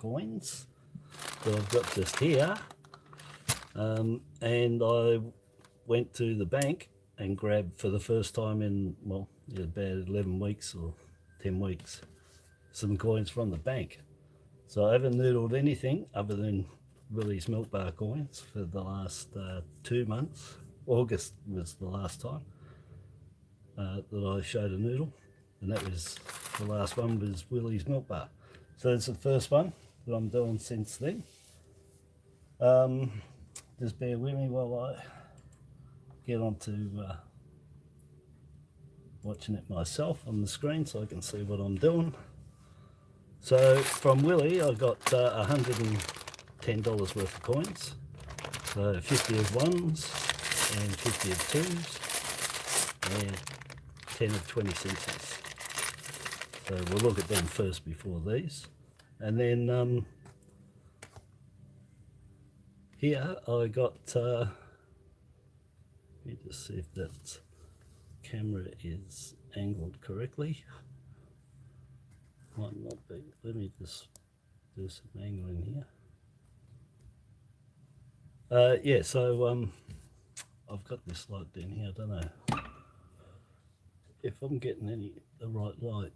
coins that I've got just here, and I went to the bank and grabbed for the first time in, well, about 11 weeks or 10 weeks, some coins from the bank. So I haven't noodled anything other than Willy's MilkBar coins for the last 2 months. August was the last time that I showed a noodle, and that was, the last one was Willy's MilkBar. So it's the first one that I'm doing since then. Just bear with me while I get on to watching it myself on the screen so I can see what I'm doing. So from Willy I got $110 worth of coins, so 50 of ones and 50 of twos and 10 of 20 cents. So we'll look at them first before these. And then here I got, let me just see if that camera is angled correctly. Might not be. Let me just do some angling here. Yeah, so I've got this light down here. I don't know if I'm getting the right light.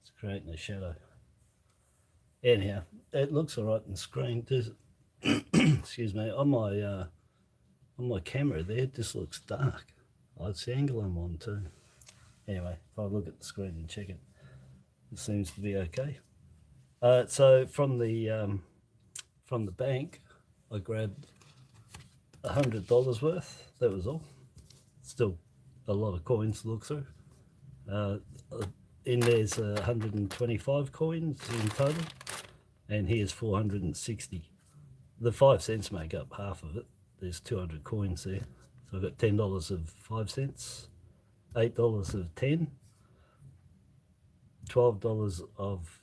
It's creating a shadow. Anyhow, it looks all right on the screen. Does excuse me, on my camera there, it just looks dark. Oh, it's the angle I'm on too. Anyway, if I look at the screen and check it, it seems to be okay. So from the bank, I grabbed $100 worth. That was all. Still a lot of coins to look through. In there's 125 coins in total, and here's 460. The 5 cents make up half of it. There's 200 coins there. So I've got $10 of 5 cents, $8 of 10, $12 of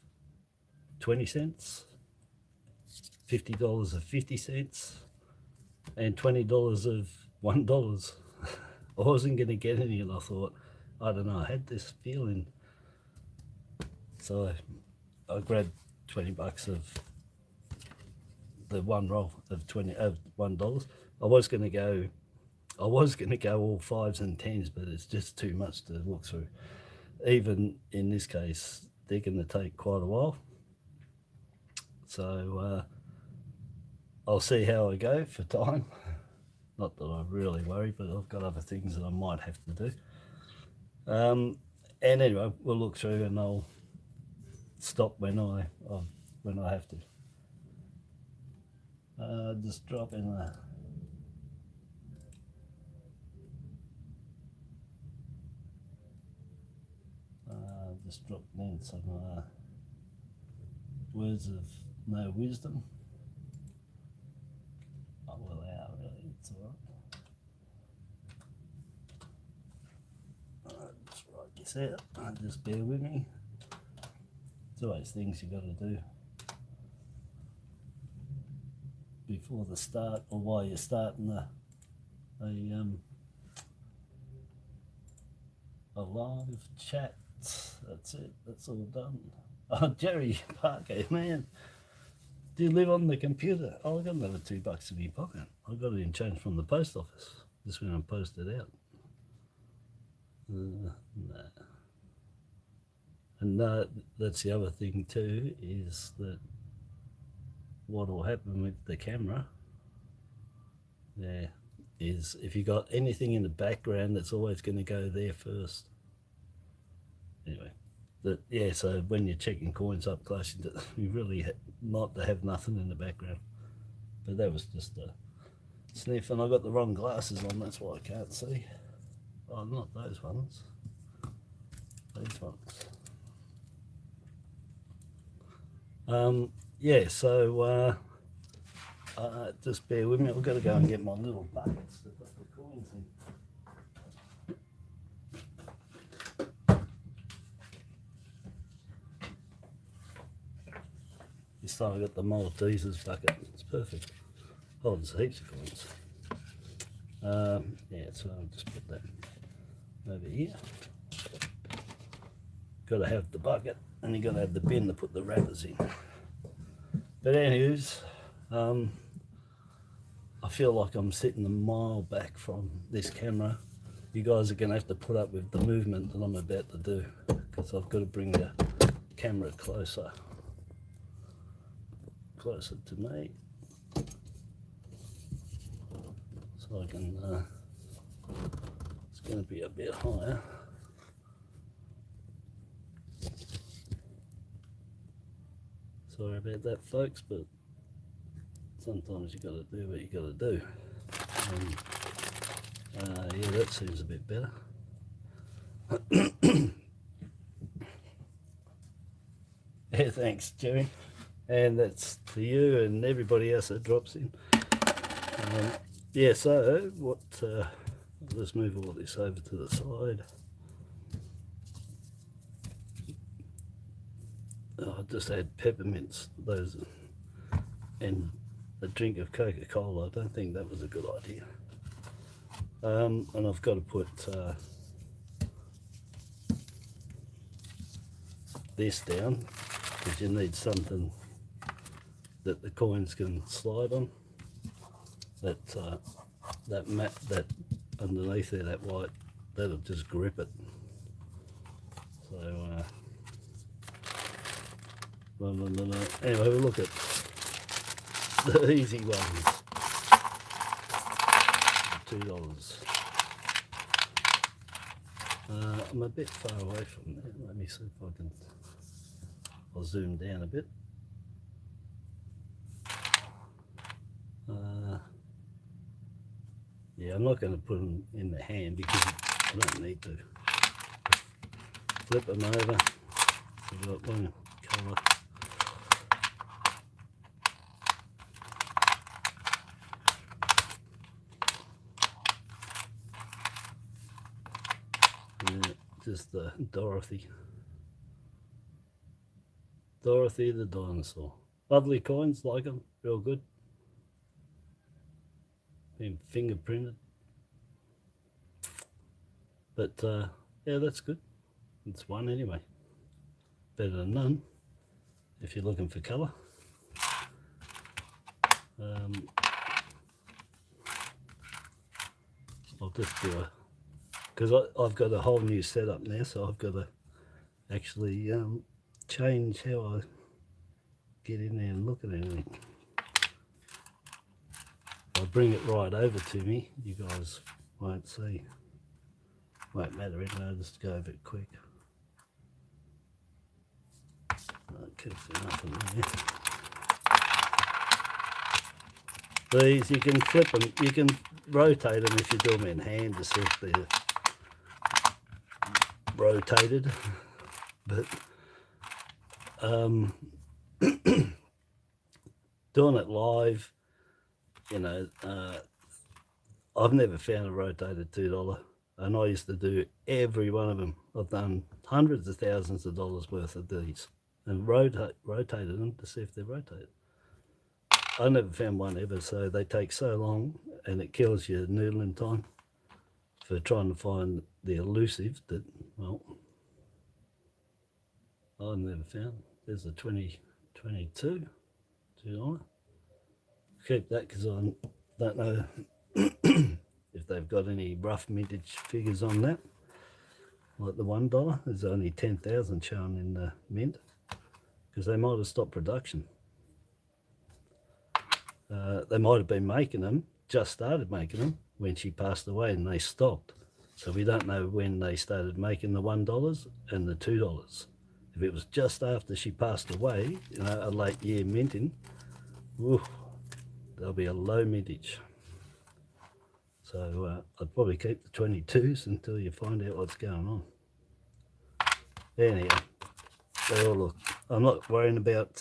20 cents, $50 of 50 cents, and $20 of $1. I wasn't going to get any, and I thought, I don't know, I had this feeling. So I grabbed 20 bucks of the one roll of $1. I was going to go all 5s and 10s, but it's just too much to look through. Even in this case, they're going to take quite a while. So I'll see how I go for time. Not that I really worry, but I've got other things that I might have to do. And anyway, we'll look through and I'll stop when I have to. Just drop in a just drop in some words of no wisdom. Oh well, out really, it's alright. Just write this out. Just bear with me. It's always things you got to do before the start, or while you're starting a live chat. That's it. That's all done. Oh, Jerry Parker, man, do you live on the computer? Oh, I got another $2 in my pocket. I got it in change from the post office. Just when I posted out. Nah. And that's the other thing too, is that what will happen with the camera there is if you got anything in the background, that's always going to go there first. Anyway, yeah, so when you're checking coins up close, you really not to have nothing in the background. But that was just a sniff, and I got the wrong glasses on, that's why I can't see. Oh, not those ones. These ones. Yeah, so just bear with me. I've got to go and get my little buckets to put the coins in. This time I got the Maltesers bucket. It's perfect. Oh, there's heaps of coins. Yeah, so I'll just put that over here. Got to have the bucket and you got to have the bin to put the wrappers in. But anyways, I feel like I'm sitting a mile back from this camera. You guys are going to have to put up with the movement that I'm about to do, because I've got to bring the camera closer to me, so I can, it's going to be a bit higher. Sorry about that, folks, but sometimes you got to do what you got to do. Yeah, that seems a bit better. Yeah, thanks, Jerry. And that's to you and everybody else that drops in. Yeah, so what? Let's move all this over to the side. I just had peppermints, those, and a drink of Coca-Cola. I don't think that was a good idea. And I've got to put this down, because you need something that the coins can slide on. That mat, that underneath there, that white, that'll just grip it. So anyway, we'll look at the easy ones. $2. I'm a bit far away from there. Let me see if I can. I'll zoom down a bit. Yeah, I'm not going to put them in the hand because I don't need to. Flip them over. I've got one colour. Yeah, just the Dorothy the dinosaur. Lovely coins, like them, real good. Been fingerprinted. But yeah, that's good. It's one anyway. Better than none if you're looking for colour. I'll just do because I've got a whole new setup now, so I've got to actually change how I get in there and look at anything. If I bring it right over to me, you guys won't see. Won't matter anyway, I'll just go over it quick. That keeps enough in there. These, you can flip them, you can rotate them if you do them in hand to see if they're rotated. But doing it live, you know, I've never found a rotated $2, and I used to do every one of them. I've done hundreds of thousands of dollars worth of these and rotated them to see if they're rotated. I never found one ever, so they take so long and it kills your noodling time for trying to find the elusive that, well, I've never found. There's a 2022 $2. Keep that because I don't know if they've got any rough mintage figures on that. Like the $1, there's only 10,000 shown in the mint because they might have stopped production. They might have been making them, just started making them when she passed away, and they stopped. So we don't know when they started making the $1 and the $2. If it was just after she passed away, you know, a late year minting, whew, there'll be a low mintage. So I'd probably keep the 22s until you find out what's going on. Anyhow, they all look. I'm not worrying about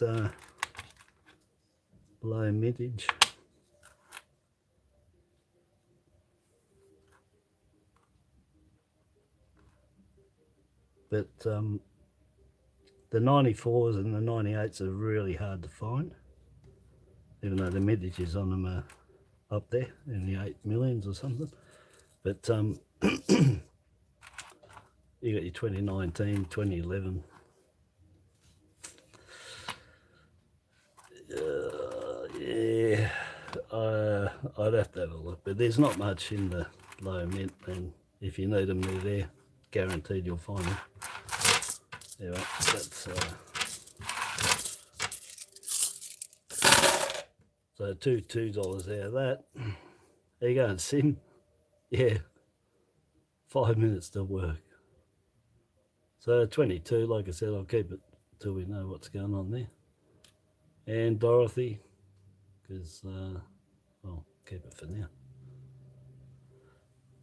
low mintage. But the 94s and the 98s are really hard to find, even though the mintages on them are up there in the 8 millions or something. But you got your 2019, 2011, I'd have to have a look, but there's not much in the low mint, and if you need them, they're there. Guaranteed you'll find them. Anyway, that's so $2 out of that. There you go, Sim. Yeah, 5 minutes to work. So 22, like I said, I'll keep it till we know what's going on there. And Dorothy, because I'll keep it for now.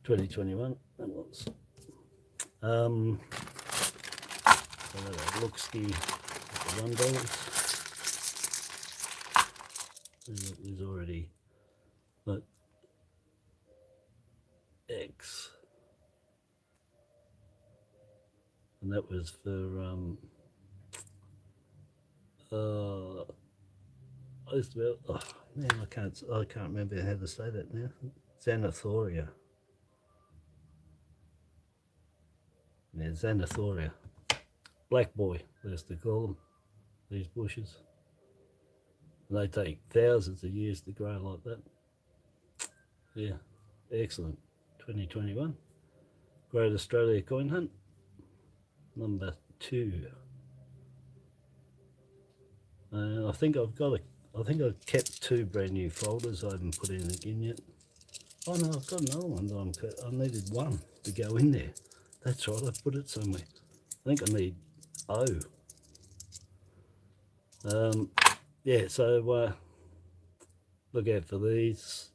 2021, that was. So that looks ski $1. There's already, but X. And that was for I used to be, oh man, I can't remember how to say that now. Xanathoria. Yeah, Xanathoria. Black boy, they used to call them, these bushes. And they take thousands of years to grow like that. Yeah, excellent. 2021. Great Australia coin hunt. Number 2. I think I've kept 2 brand new folders I haven't put in again yet. Oh no, I've got another one that I needed 1 to go in there. That's right, I put it somewhere. I think I need O. Yeah, so look out for these.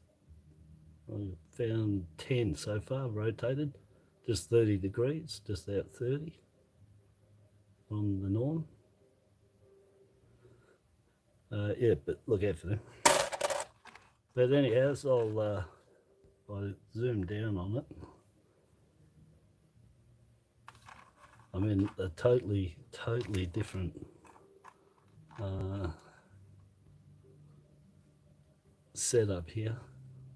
I found 10 so far, rotated. Just 30 degrees, just out 30 from the norm. Yeah, but look out for them. But anyhow, so I'll zoom down on it. I'm in a totally different setup here.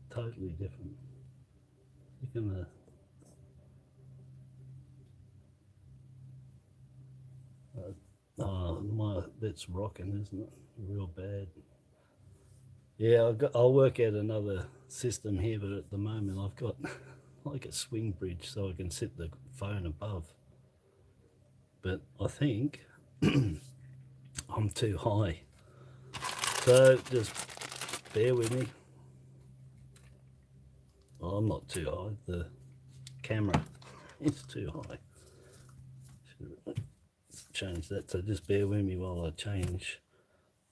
Totally different. You're gonna that's rocking, isn't it? Real bad. Yeah, I'll work out another system here, but at the moment I've got like a swing bridge so I can sit the phone above. But I think I'm too high. So just bear with me. Oh, I'm not too high, the camera is too high. Should change that, so just bear with me while I change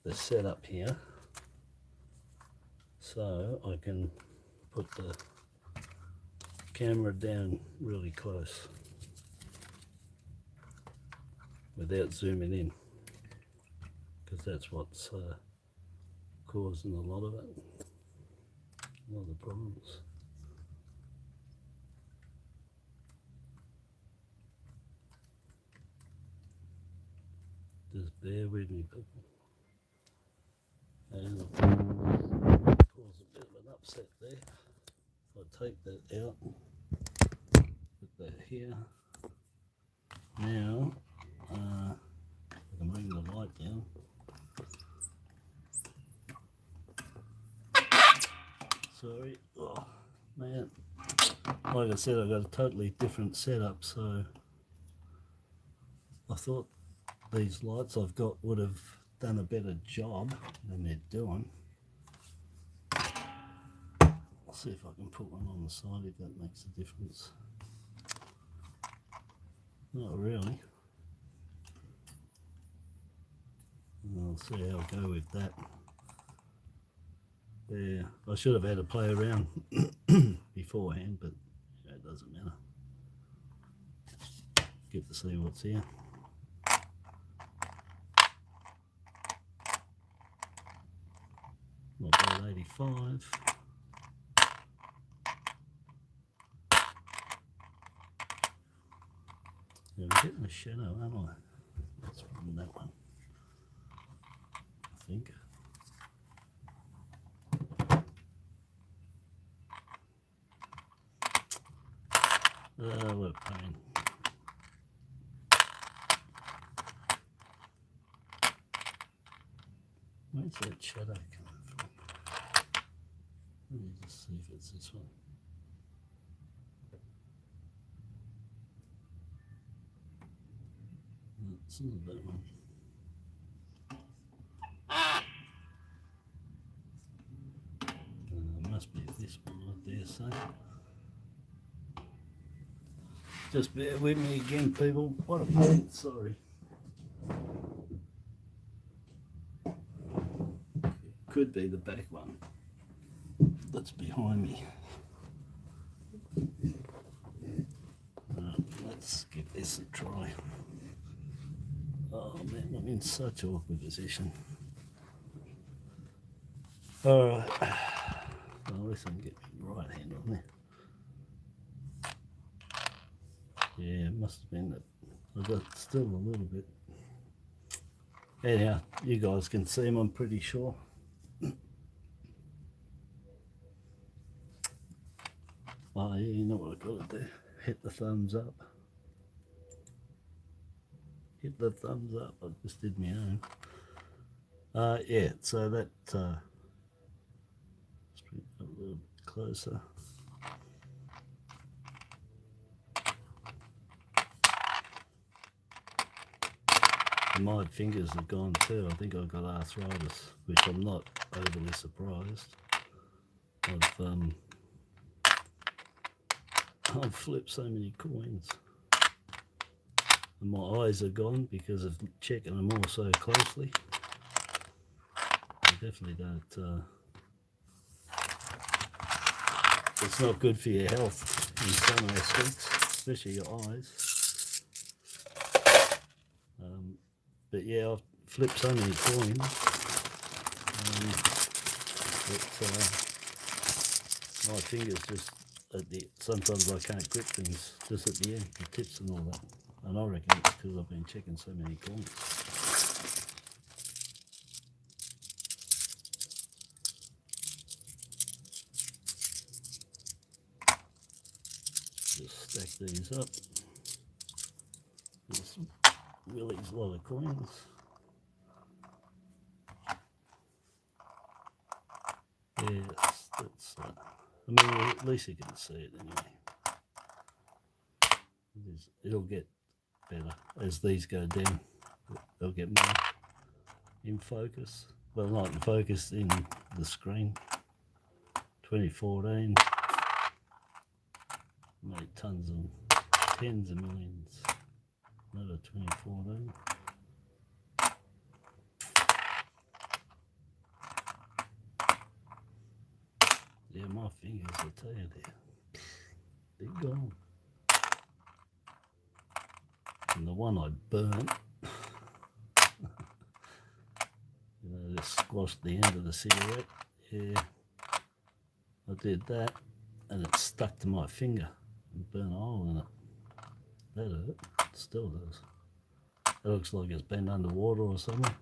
the setup here so I can put the camera down really close without zooming in, because that's what's causing a lot of it, a lot of problems. Just bear with me, people. And cause a bit of an upset there. If I take that out, put that here. Now, I can bring the light down. Sorry, oh man. Like I said, I've got a totally different setup, so I thought these lights I've got would have done a better job than they're doing. I'll see if I can put one on the side if that makes a difference. Not really. I'll see how I go with that. Yeah, I should have had to play around beforehand, but it doesn't matter. Get to see what's here. Not bad, 85. Yeah, I'm getting a shadow, aren't I? That's from that one, I think. What a pain. Where's that shadow coming from? Let me just see if it's this one. No, it's not that one. Must be this one, I dare say. Just bear with me again, people. What a pain, sorry. Could be the back one that's behind me. Let's give this a try. Oh man, I'm in such an awkward position. Alright, well, at least I can get my right hand on there. Yeah, it must have been that. I've got still a little bit. Anyhow, you guys can see them, I'm pretty sure. Oh yeah, you know what I've got to do? Hit the thumbs up. Hit the thumbs up. I just did my own. Yeah, so that let's bring it a little bit closer. And my fingers have gone too. I think I've got arthritis, which I'm not overly surprised. I've flipped so many coins. And my eyes are gone because of checking them all so closely. I definitely don't. It's not good for your health in some aspects, especially your eyes. But yeah, I've flipped so many coins that my fingers just sometimes I can't grip things just at the end, the tips and all that. And I reckon it's because I've been checking so many coins. Just stack these up. There's Willy's lot of coins. Yes, that's I mean, at least you can see it anyway. It'll get better as these go down. They'll get more in focus. Well, not in focus, in the screen. 2014 made tons of tens of millions. Another 2014. Yeah, my fingers, I tell you, they're gone. And the one I burnt, you know, just squashed the end of the cigarette. Yeah, I did that, and it stuck to my finger and burnt a hole in it. That hurt. It still does. It looks like it's been underwater or something.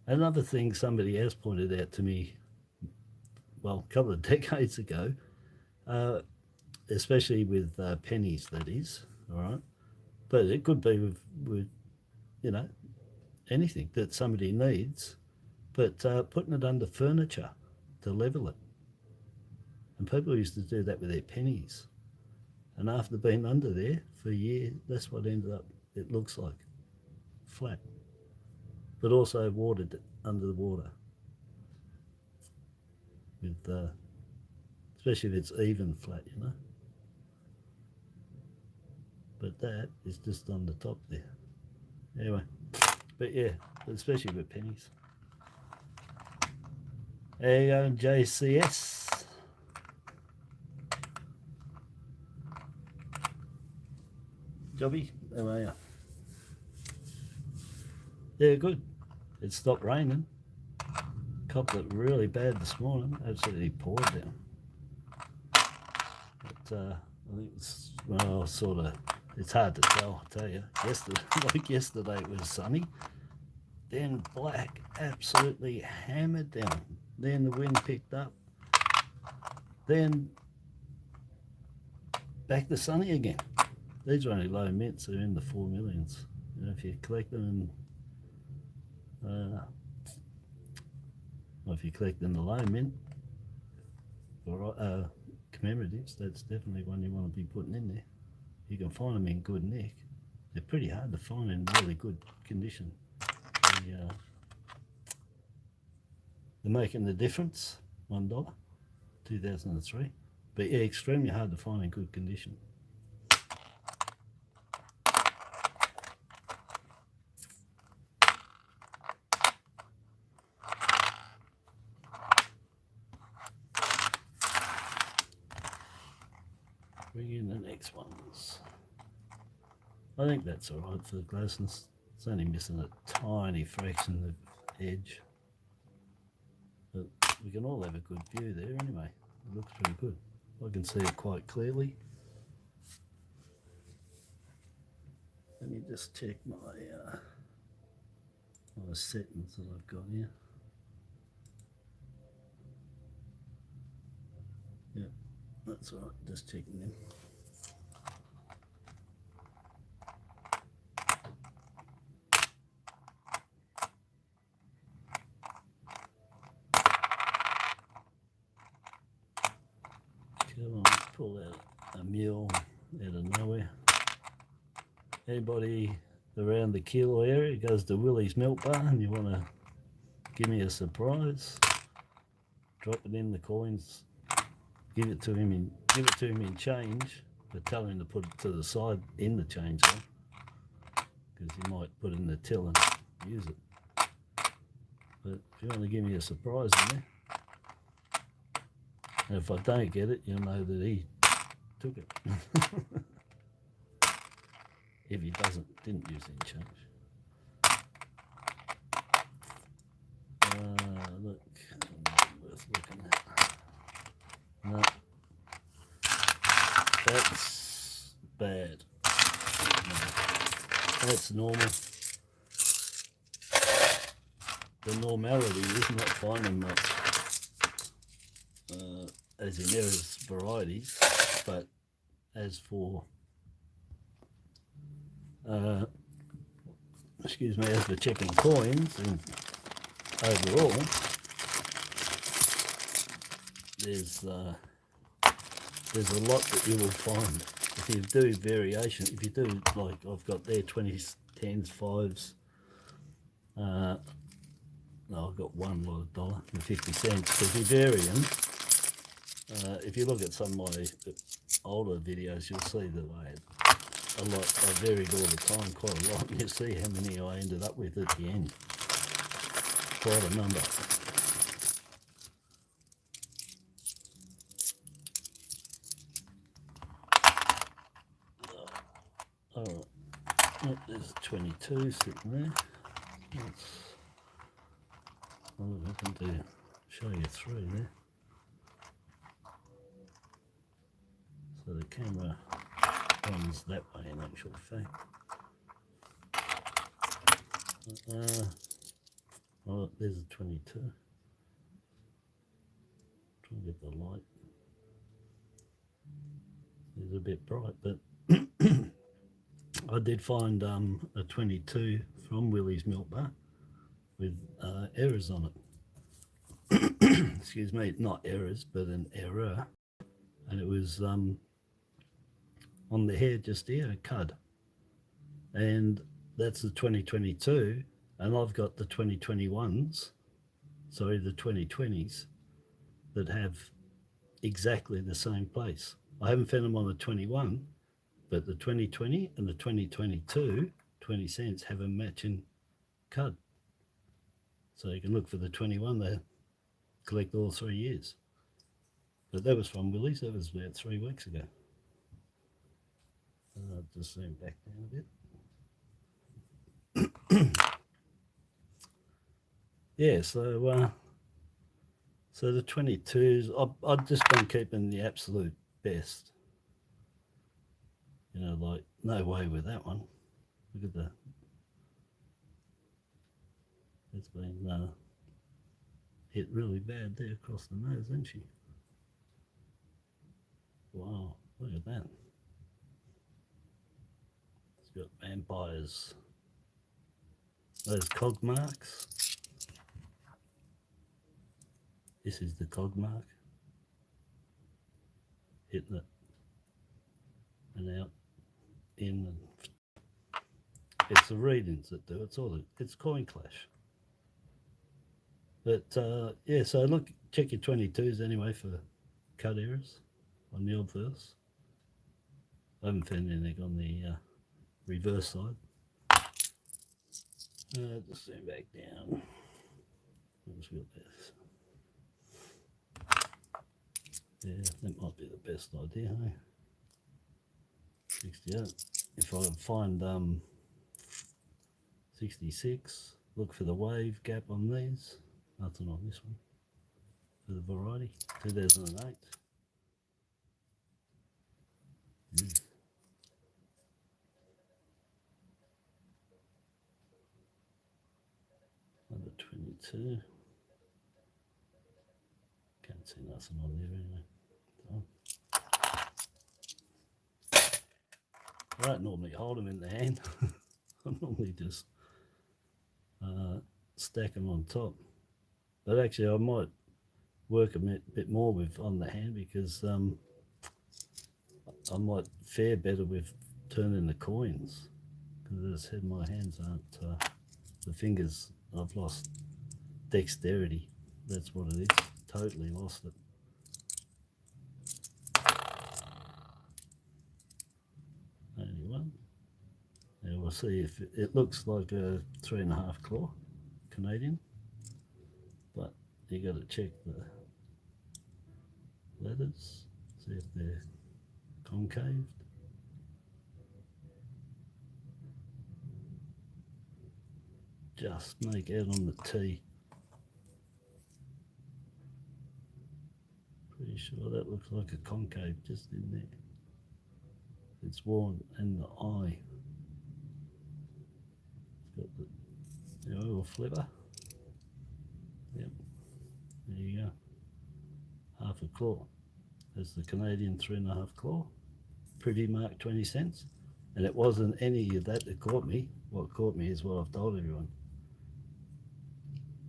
Another thing somebody else pointed out to me, well, a couple of decades ago, especially with pennies, that is, all right? But it could be with you know, anything that somebody needs, but putting it under furniture to level it. And people used to do that with their pennies. And after being under there for a year, that's what ended up, it looks like, flat. But also watered under the water. With, especially if it's even flat, you know. But that is just on the top there. Anyway, but yeah, especially with pennies. There you go, JCS. Jobby, how are you? Yeah, good. It stopped raining. Copped it really bad this morning. Absolutely poured down. But I think it's, well, sort of, it's hard to tell, I tell you. Yesterday, like yesterday, it was sunny. Then black, absolutely hammered down. Then the wind picked up. Then back to sunny again. These are only low mints, they're in the 4 millions. You know, if you collect them in, well, if you collect in the low mint, commemoratives, that's definitely one you want to be putting in there. You can find them in good nick. They're pretty hard to find in really good condition. They're making the difference, $1, 2003. But yeah, extremely hard to find in good condition. Bring in the next ones. I think that's alright for the glassness. It's only missing a tiny fraction of edge. But we can all have a good view there anyway. It looks pretty good. I can see it quite clearly. Let me just check my settings that I've got here. Yeah, that's all right, just checking them. Come on, let's pull out a mule out of nowhere. Anybody around the Kilo area goes to Willy's MilkBar and you want to give me a surprise, drop it in the coins, give it to him in change, but tell him to put it to the side in the change though, because he might put it in the till and use it. But if you want to give me a surprise in there, and if I don't get it, you'll know that he took it. If he didn't use it in change. Look, worth looking at. No, that's bad. No, that's normal. The normality is not finding much, as in errors varieties, but as for excuse me, as for checking coins and overall, there's a lot that you will find if you do variation. If you do, like I've got there, 20s, 10s, 5s. No, I've got one lot of $1 and 50 cents. If you vary them, if you look at some of my older videos, you'll see that I varied all the time, quite a lot. You see how many I ended up with at the end. Quite a number. Alright, there's 22 sitting there. I'm looking to show you through there. So the camera runs that way in actual fact. Oh, there's a 22. Try and get the light. It's a bit bright, but I did find a 22 from Willy's MilkBar with errors on it. Excuse me, not errors, but an error. And it was on the hair just here, a cud. And that's the 2022, and I've got the 2021s, sorry, the 2020s, that have exactly the same place. I haven't found them on the 21, but the 2020 and the 2022, 20 cents, have a matching cud. So you can look for the 21, they collect all 3 years. But that was from Willy's, that was about 3 weeks ago. I'll just zoom back down a bit. Yeah, so the 22s, I've just been keeping the absolute best. You know, like, no way with that one. Look at it's been hit really bad there across the nose, hasn't she? Wow, look at that. It's got vampires. Those cog marks. This is the cog mark. hitting it and out, in, and it's the readings that do it. It's coin clash. But yeah, so look, check your 22s anyway for cut errors on the obverse. I haven't found anything on the reverse side. Just zoom back down. Let's get this. Yeah, that might be the best idea, hey? 68. If I can find 66, look for the wave gap on these. Nothing on this one. For the variety, 2008. Number 22. Can't see nothing on there anyway. I don't normally hold them in the hand. I normally just stack them on top. But actually I might work a bit more with on the hand, because I might fare better with turning the coins. Because as I said, my hands aren't, the fingers, I've lost dexterity. That's what it is. Totally lost it. Only one. And we'll see if it looks like a 3.5 claw Canadian, but you got to check the letters, see if they're concaved. Just make out on the T. Pretty sure that looks like a concave just in there. It's worn, and the eye. It's got the oil flipper. Yep, there you go. Half a claw. That's the Canadian 3.5 claw. Pretty marked 20 cents. And it wasn't any of that caught me. What caught me is what I've told everyone.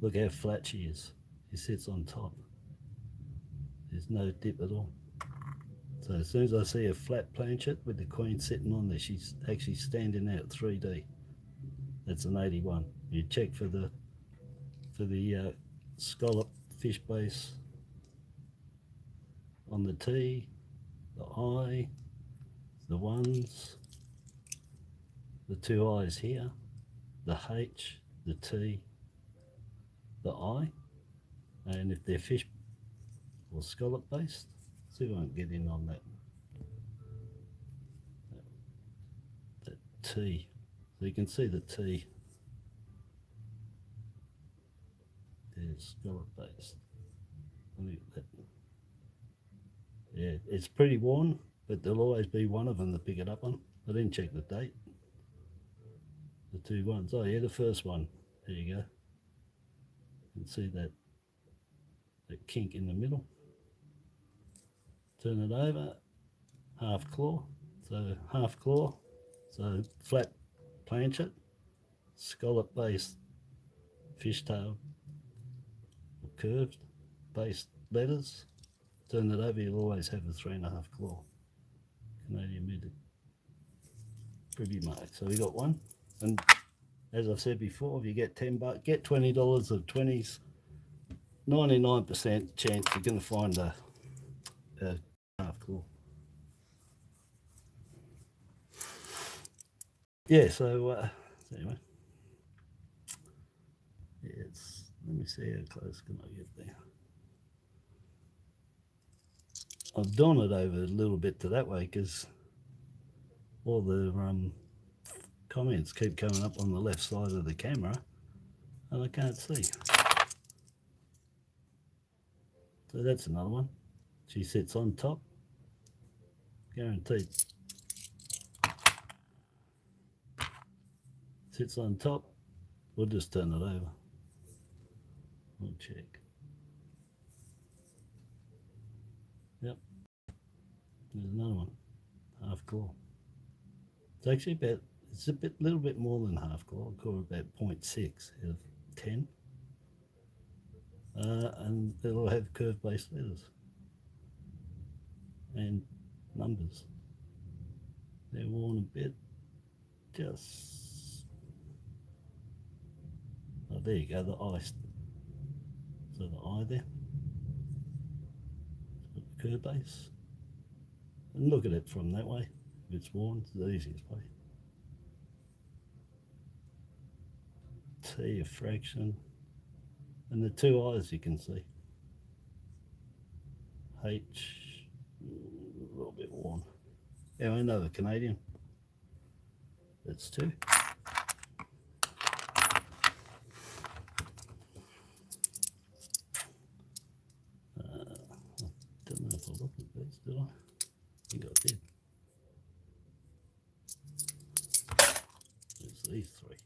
Look how flat she is. She sits on top. There's no dip at all. So as soon as I see a flat planchet with the queen sitting on there, she's actually standing out 3D. That's an 81. You check for the scallop fish base on the T, the I, the ones, the two I's here, the H, the T, the I, and if they're fish or scallop based, see if I can get in on that T. So you can see the T. There's scallop based. Yeah, it's pretty worn, but there'll always be one of them to pick it up on. I didn't check the date. The two ones. Oh yeah, the first one. There you go. You can see that kink in the middle. Turn it over, half claw. So half claw. So flat planchet, scallop based fishtail, curved based letters. Turn it over, you'll always have a 3.5 claw Canadian mid. Pretty marked. So we got one. And as I've said before, if you get $10, get $20 of 20s, 99% chance you're going to find a half claw. Yeah, so anyway. Yeah, let me see how close can I get there. I've drawn it over a little bit to that way because all the comments keep coming up on the left side of the camera and I can't see. So that's another one. She sits on top, guaranteed. Sits on top, we'll just turn it over. We'll check. Yep, there's another one, half claw. It's actually about, it's a little bit more than half claw. I'll call it about 0.6 out of 10. And it'll have curved base letters. And numbers. They're worn a bit. Just, oh, there you go, the eye. So the eye there, the curve base. And look at it from that way. If it's worn, it's the easiest way. T, a fraction, and the two eyes you can see. H, a little bit worn. Yeah, another Canadian. That's 2. I don't know if I looked at these, did I? I think I did. There's these 3.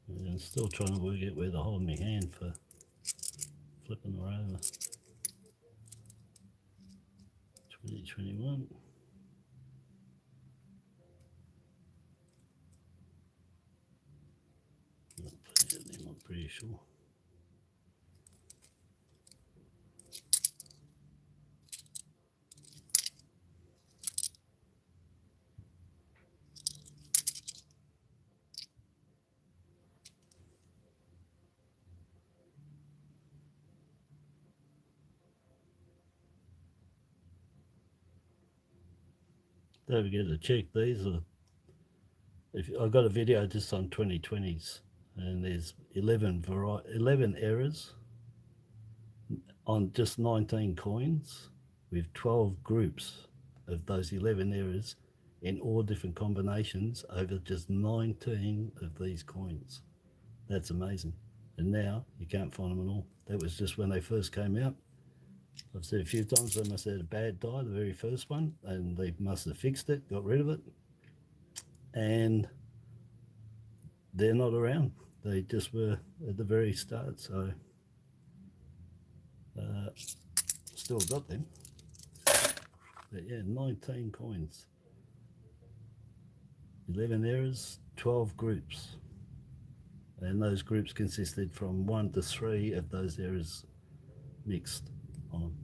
And I'm still trying to work out where to hold my hand for flipping her over. 2021. I'm pretty sure. Don't forget to check these. If I got a video just on 2020s, and there's 11 errors on just 19 coins, with 12 groups of those 11 errors in all different combinations over just 19 of these coins. That's amazing. And now you can't find them at all. That was just when they first came out. I've said a few times they must have had a bad die, the very first one, and they must have fixed it, got rid of it, and they're not around. They just were at the very start, so still got them. But yeah, 19 coins, 11 errors, 12 groups, and those groups consisted from 1 to 3 of those errors mixed on them.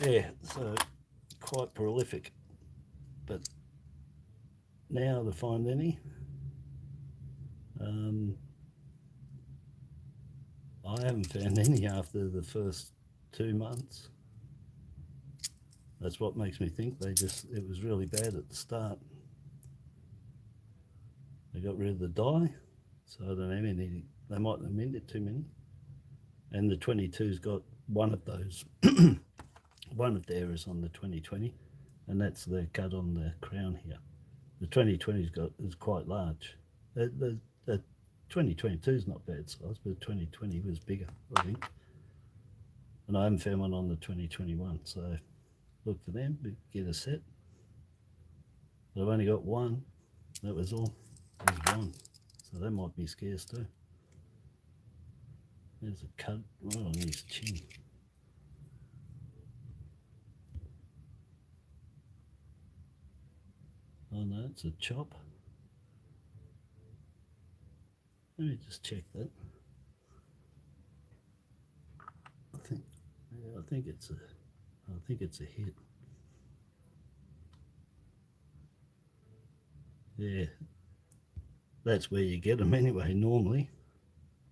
Yeah, so quite prolific. But now to find any, I haven't found any after the first 2 months. That's what makes me think it was really bad at the start. They got rid of the die, so I don't have any. They might have minted too many. And the 22's got one of those, one of the errors on the 2020, and that's the cut on the crown here. The 2020's is quite large. The 2022 is not bad size, but the 2020 was bigger, I think. And I haven't found one on the 2021, so look for them, get a set. But I've only got one, that was all. There's one, so that might be scarce too. There's a cut right on his chin. Oh no, it's a chop. Let me just check that. I think it's a hit. Yeah, that's where you get them anyway. Normally,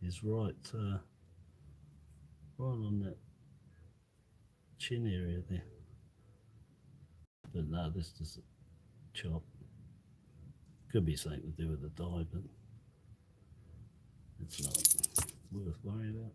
is right on that chin area there. But no, this is a chop. Could be something to do with the dye, but it's not worth worrying about.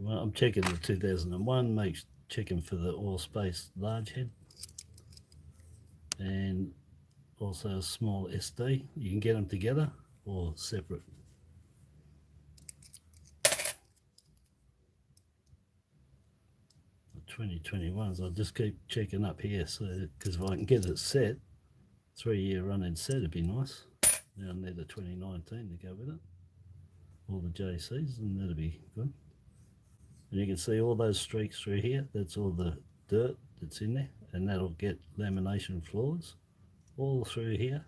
Well, I'm checking the 2001, checking for the oil space large head, and also a small SD. You can get them together or separate. The 2021s, I'll just keep checking up here, so because if I can get it set, 3-year running set, it'd be nice. Now I need a 2019 to go with it, all the JCs, and that'll be good. And you can see all those streaks through here, that's all the dirt that's in there, and that'll get lamination floors all through here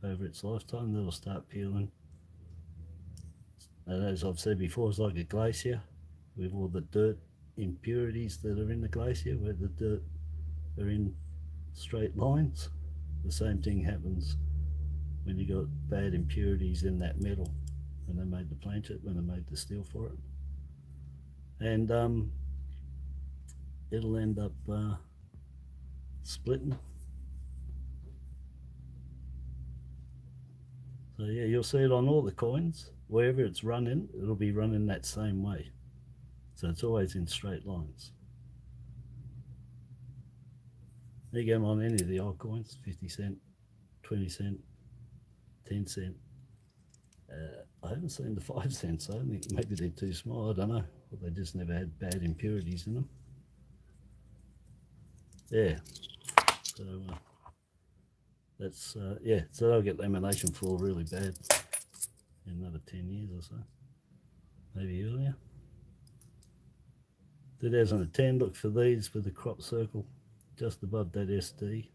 over its lifetime. That'll start peeling, and as I've said before, it's like a glacier with all the dirt impurities that are in the glacier, where the dirt are in straight lines. The same thing happens when you got bad impurities in that metal when they made the planchet, when they made the steel for it. And it'll end up splitting. So yeah, you'll see it on all the coins. Wherever it's running, it'll be running that same way. So it's always in straight lines. You get them on any of the old coins, 50 cent, 20 cent, 10 cent. I haven't seen the 5 cents. I think maybe they're too small. I don't know. Or they just never had bad impurities in them. Yeah. So that's yeah. So they'll get lamination floor really bad in another 10 years or so, maybe earlier. 2010. Look for these with the crop circle just above that SD.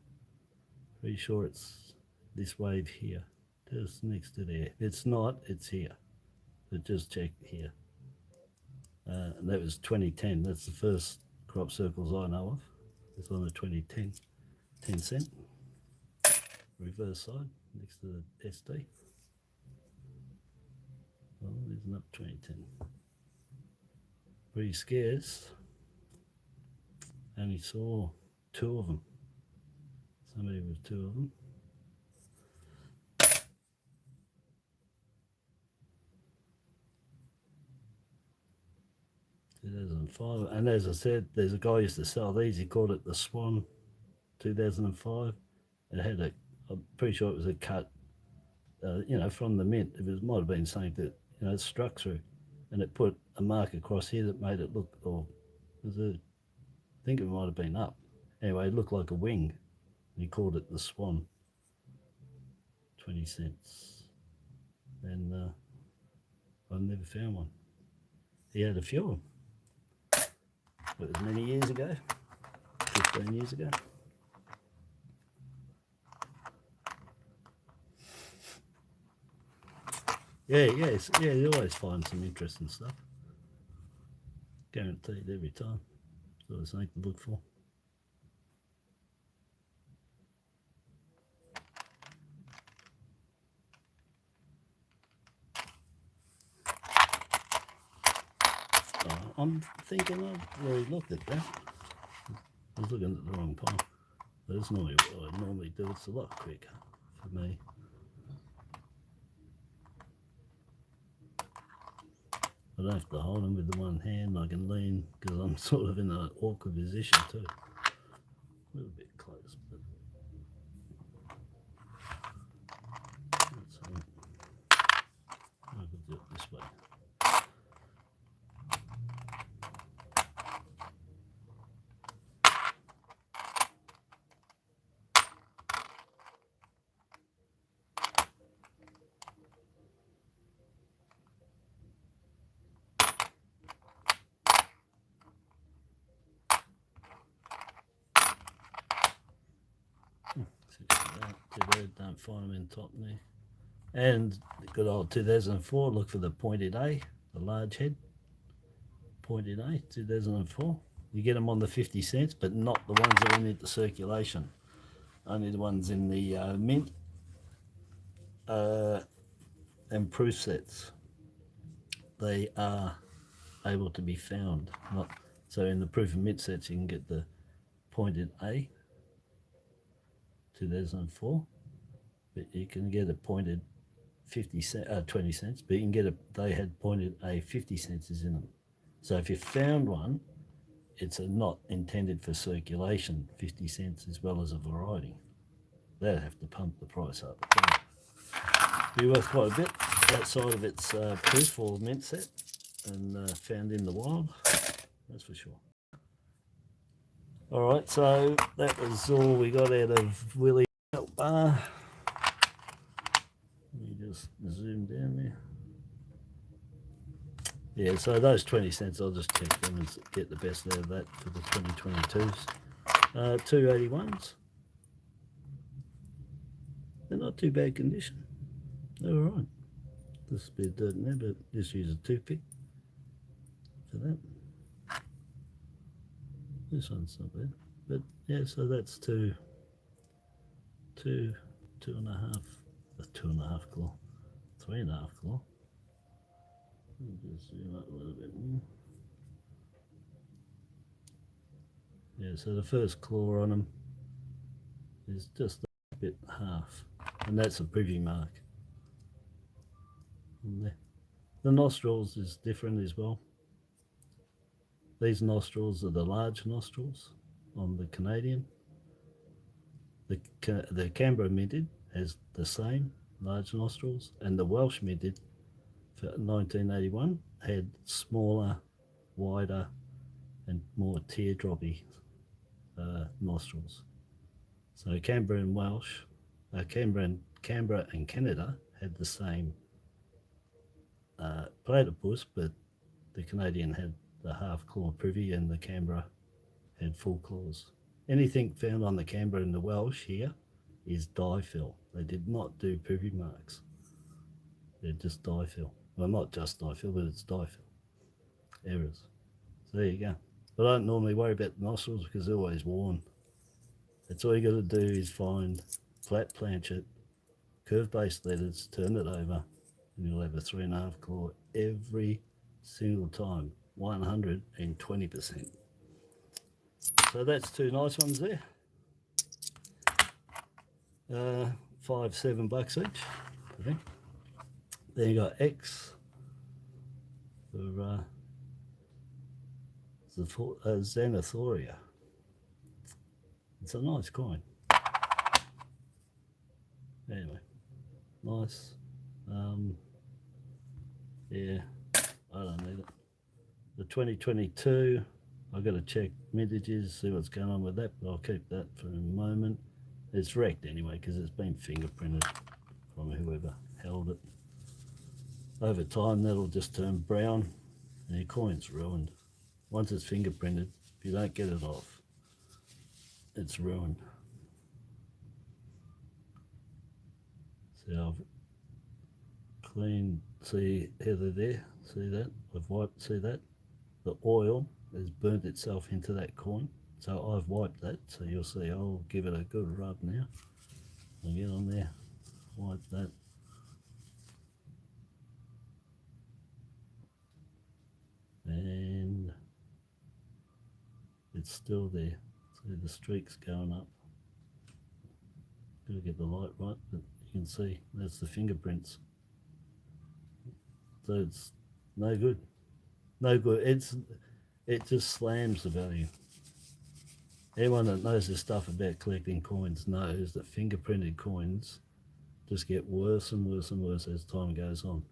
Pretty sure it's this wave here, just next to there. It's not, it's here. But just check here. And that was 2010. That's the first crop circles I know of. It's on the 2010, 10 cent. Reverse side next to the SD. Well, there's an up 2010. Pretty scarce. Only saw 2 of them. Somebody with 2 of them. And as I said, there's a guy who used to sell these. He called it the Swan 2005. It had a, I'm pretty sure it was a cut, you know, from the mint. It might have been something that, you know, it struck through, and it put a mark across here that made it look, or was it, I think it might have been up. Anyway, it looked like a wing. He called it the Swan. 20 cents. And I've never found one. He had a few of them. It was many years ago, 15 years ago. Yeah, yes, yeah, you always find some interesting stuff. Guaranteed every time. So there's something to look for. I'm thinking I've already looked at that. I was looking at the wrong pile. That's normally what I normally do. It's a lot quicker for me. I don't have to hold them with the one hand. I can lean because I'm sort of in an awkward position too. A little bit close, but that's all right. I could do it this way. Don't find them in top there. And the good old 2004, look for the pointed A, the large head. Pointed A, 2004. You get them on the 50 cents, but not the ones that went into circulation. Only the ones in the mint and proof sets. They are able to be found. So in the proof and mint sets, you can get the pointed A, 2004. But you can get a pointed 20 cents, but you can get they had pointed A 50 cents in them. So if you found one, it's not intended for circulation, 50 cents as well as a variety. They'd have to pump the price up. Be worth quite a bit outside of its proof or mint set and found in the wild, that's for sure. Alright, so that was all we got out of Willy MilkBar. Let me just zoom down there. Yeah, so those 20 cents, I'll just check them and get the best out of that for the 2022s. 281s. They're not too bad condition. They're alright. Just a bit of dirt in there, but just use a toothpick for that. This one's not bad. But yeah, so that's two and a half claw. 3.5 claw. Just zoom up a little bit more. Yeah, so the first claw on them is just a bit half, and that's a privy mark. And the nostrils is different as well. These nostrils are the large nostrils on the Canadian. The Canberra minted has the same large nostrils, and the Welsh minted for 1981 had smaller, wider, and more teardroppy nostrils. So Canberra and Welsh, Canberra and Canada had the same platypus, but the Canadian had the half claw privy and the Canberra had full claws. Anything found on the Canberra and the Welsh here is dye fill. They did not do privy marks. They're just dye fill. Well, not just dye fill, but it's dye fill. Errors. So there you go. But I don't normally worry about the nostrils because they're always worn. That's all you got to do is find flat planchet, curve based letters, turn it over, and you'll have a 3.5 claw every single time, 120%. So that's two nice ones there. $5-7 each, I think. Then you got X for Xanathoria. It's a nice coin. Anyway, nice. Yeah, I don't need it. The 2022, I've got to check mintages, see what's going on with that, but I'll keep that for a moment. It's wrecked anyway because it's been fingerprinted from whoever held it. Over time, that'll just turn brown and your coin's ruined. Once it's fingerprinted, if you don't get it off, it's ruined. So I've cleaned, see Heather there, see that? I've wiped, see that? The oil has burnt itself into that coin. So I've wiped that, so you'll see I'll give it a good rub now. I'll get on there, wipe that. And it's still there. See the streaks going up. Gotta get the light right, but you can see that's the fingerprints. So it's no good. No good. It just slams the value. Anyone that knows this stuff about collecting coins knows that fingerprinted coins just get worse and worse and worse as time goes on.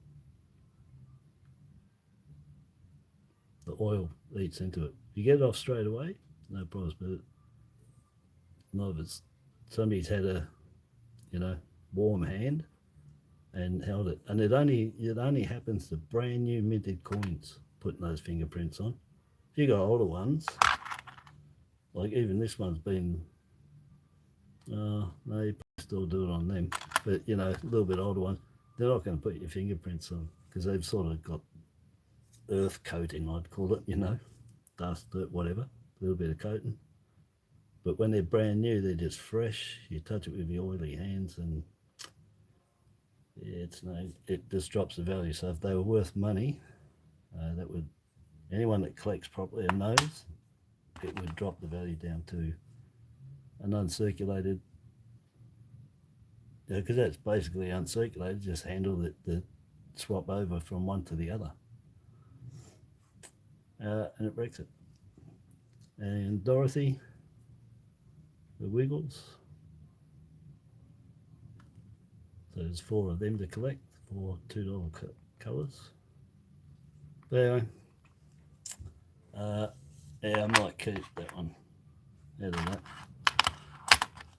The oil eats into it. You get it off straight away, no problems, but not if it's somebody's had a, warm hand and held it. And it only happens to brand new minted coins putting those fingerprints on. If you got older ones, like even this one's been, no, you still do it on them, but a little bit older ones, they're not going to put your fingerprints on because they've sort of got earth coating, I'd call it, dust, dirt, whatever, a little bit of coating. But when they're brand new, they're just fresh. You touch it with your oily hands and it just drops the value. So if they were worth money, anyone that collects properly and knows, it would drop the value down to an uncirculated, because that's basically uncirculated, just handle the swap over from one to the other. and it breaks it. And Dorothy, the Wiggles. So there's 4 of them to collect for $2 colours. But anyway, yeah, I might keep that one out of that.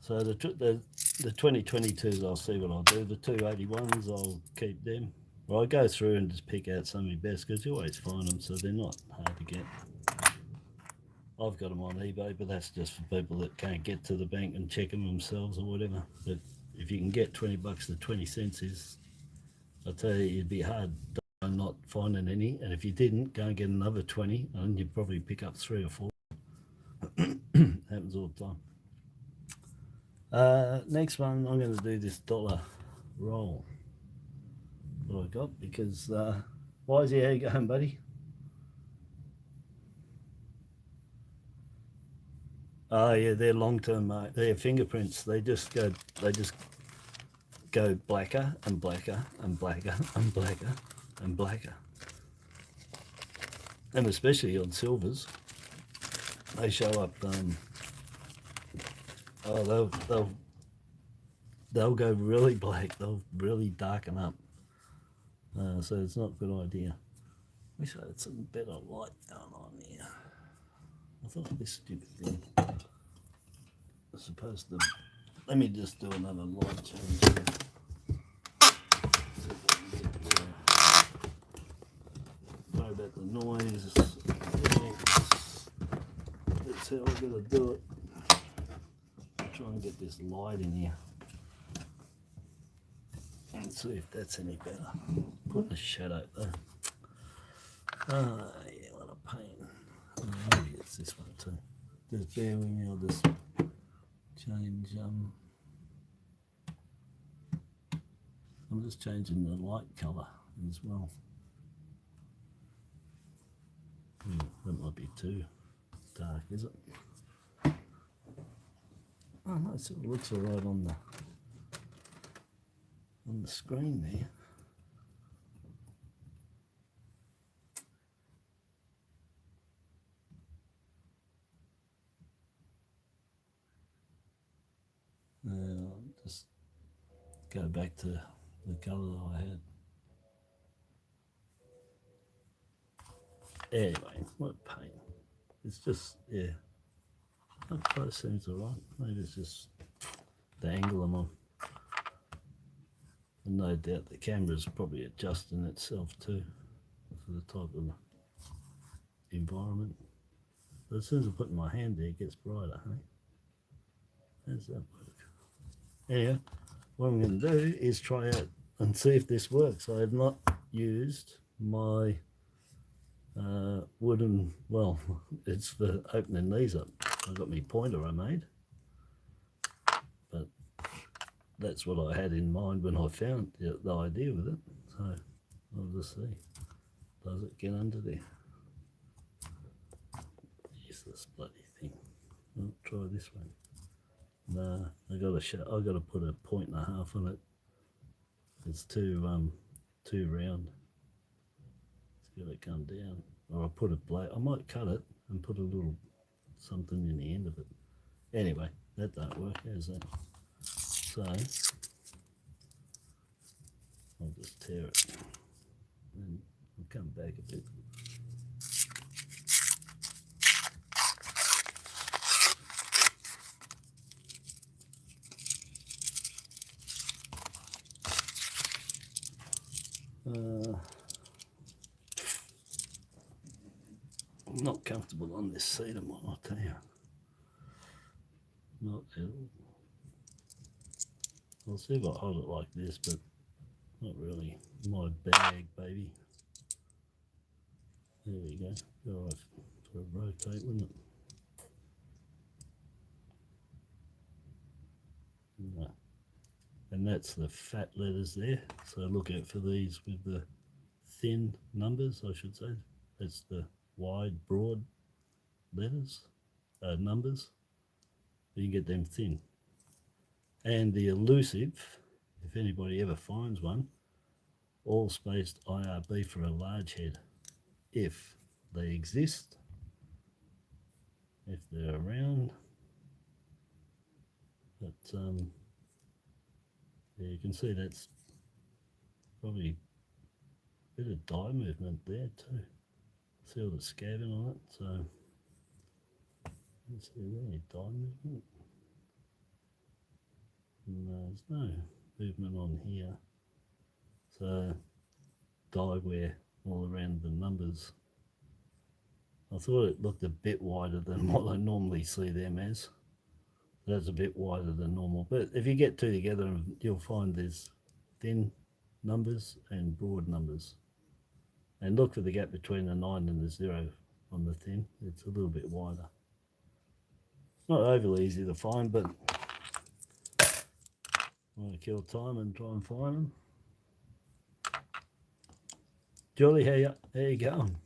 So the 2022s, I'll see what I'll do. The 281s, I'll keep them. Well, I go through and just pick out some of the best because you always find them, so they're not hard to get. I've got them on eBay, but that's just for people that can't get to the bank and check them themselves or whatever. But if you can get $20 to 20 cents, is, I tell you, it'd be hard not finding any. And if you didn't, go and get another 20, and you'd probably pick up 3 or 4. Happens all the time. Next one, I'm going to do this dollar roll that I got because Wisey, how you going, buddy? Oh yeah, they're long-term, mate. They're fingerprints. They just go blacker and blacker and blacker and blacker and blacker. And especially on silvers, they show up. They'll go really black. They'll really darken up. So it's not a good idea. Wish I had some better light going on here. I thought this stupid thing was supposed to. Let me just do another light change here. Sorry about the noise. That's how I gotta do it. Try and get this light in here. Let's see if that's any better. Put a shadow there. Yeah, what a pain. Maybe it's this one too. Just bear with me, I'll just change. I'm just changing the light colour as well. That might be too dark, is it? Oh no, so it looks alright on the screen there. I'll just go back to the colour that I had. Anyway, what a pain. It's just, yeah. Up close seems alright. Maybe it's just the angle I'm on. And no doubt the camera's probably adjusting itself too for the type of environment. But as soon as I put my hand there, it gets brighter, hey? How does that work? Anyway, what I'm going to do is try out and see if this works. I have not used my wooden, well, it's for opening these up. I've got my pointer I made, but that's what I had in mind when I found the idea with it. So I'll just see, does it get under there? Useless bloody thing. I'll try this one. No, I got to put a 1.5 on it. It's too round. It's got to come down. Or I'll put a blade. I might cut it and put a little something in the end of it. Anyway, that don't work, how's that? So I'll just tear it and I'll come back a bit. I'm not comfortable on this seat, I'll tell you. Not at all. I'll see if I hold it like this, but not really my bag, baby. There we go. All right, sort of rotate, wouldn't it? No. And that's the fat letters there. So look out for these with the thin numbers, I should say. That's the wide, broad letters, numbers. You can get them thin. And the elusive, if anybody ever finds one, all spaced IRB for a large head. If they exist, if they're around. But yeah, you can see that's probably a bit of dye movement there too. See all the scabbing on it, so let's see, is there any dye movement? No, there's no movement on here. So dye wear all around the numbers. I thought it looked a bit wider than what I normally see them as. That's a bit wider than normal, but if you get two together, you'll find there's thin numbers and broad numbers. And look for the gap between the 9 and the 0 on the thin. It's a little bit wider. Not overly easy to find, but I want to kill time and try and find them. Julie, how you going?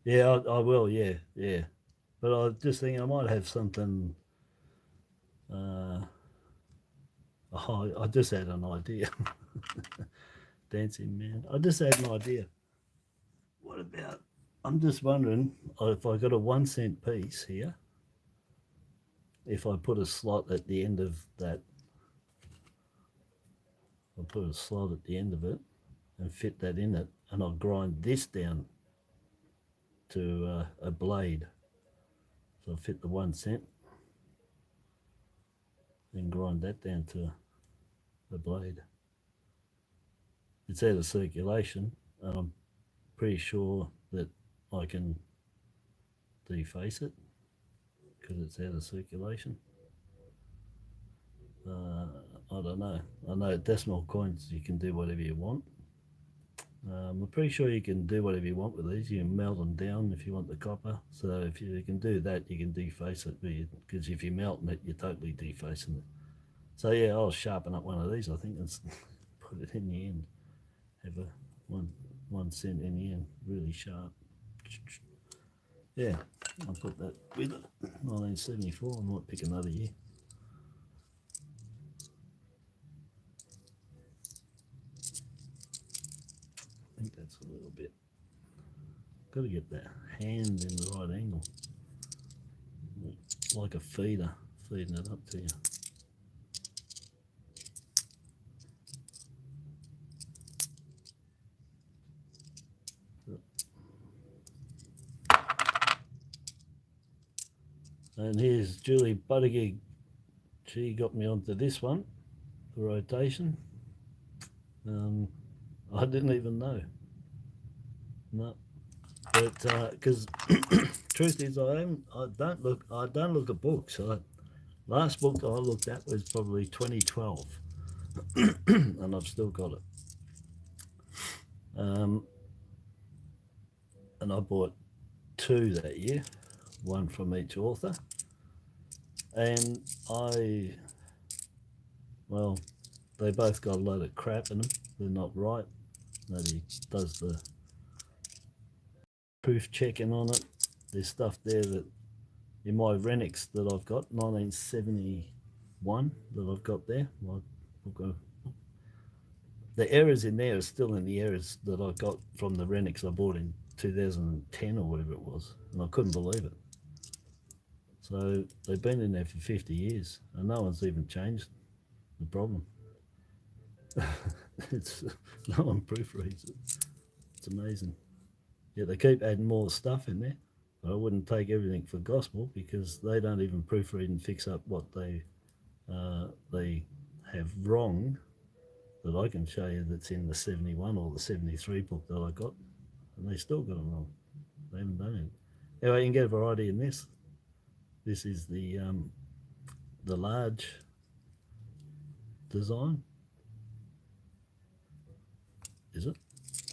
Yeah, I will, yeah. But I just think I might have something. I just had an idea. Dancing man. I just had an idea. What about, I'm just wondering if I got a 1 cent piece here, if I put a slot at the end of that, I'll put a slot at the end of it and fit that in it, and I'll grind this down to a blade. So I'll fit the 1 cent and grind that down to a blade. It's out of circulation, and I'm pretty sure that I can deface it because it's out of circulation. I don't know. I know decimal coins you can do whatever you want. I'm pretty sure you can do whatever you want with these. You can melt them down if you want the copper. So if you can do that, you can deface it, because if you're melting it, you're totally defacing it. So yeah, I'll sharpen up one of these, I think, and put it in the end. Have a 1 cent in the end, really sharp. Yeah, I'll put that with it. 1974, I might pick another year. I think that's a little bit. Got to get that hand in the right angle, like a feeder, feeding it up to you. And here's Julie Buttigieg. She got me onto this one, the rotation. I didn't even know. No, but because truth is, I don't look at books. Last book I looked at was probably 2012, and I've still got it. And I bought 2 that year, 1 from each author. And well, they both got a load of crap in them. They're not right. Nobody does the proof checking on it. There's stuff there that in my Renix that I've got, 1971 that I've got there. The errors in there are still in the errors that I got from the Renix I bought in 2010 or whatever it was, and I couldn't believe it. So they've been in there for 50 years, and no one's even changed the problem. No one proofreads it. It's amazing. Yeah, they keep adding more stuff in there, but I wouldn't take everything for gospel, because they don't even proofread and fix up what they have wrong that I can show you that's in the 71 or the 73 book that I got, and they still got them wrong. They haven't done it. Anyway, you can get a variety in this. This is the large design. Is it?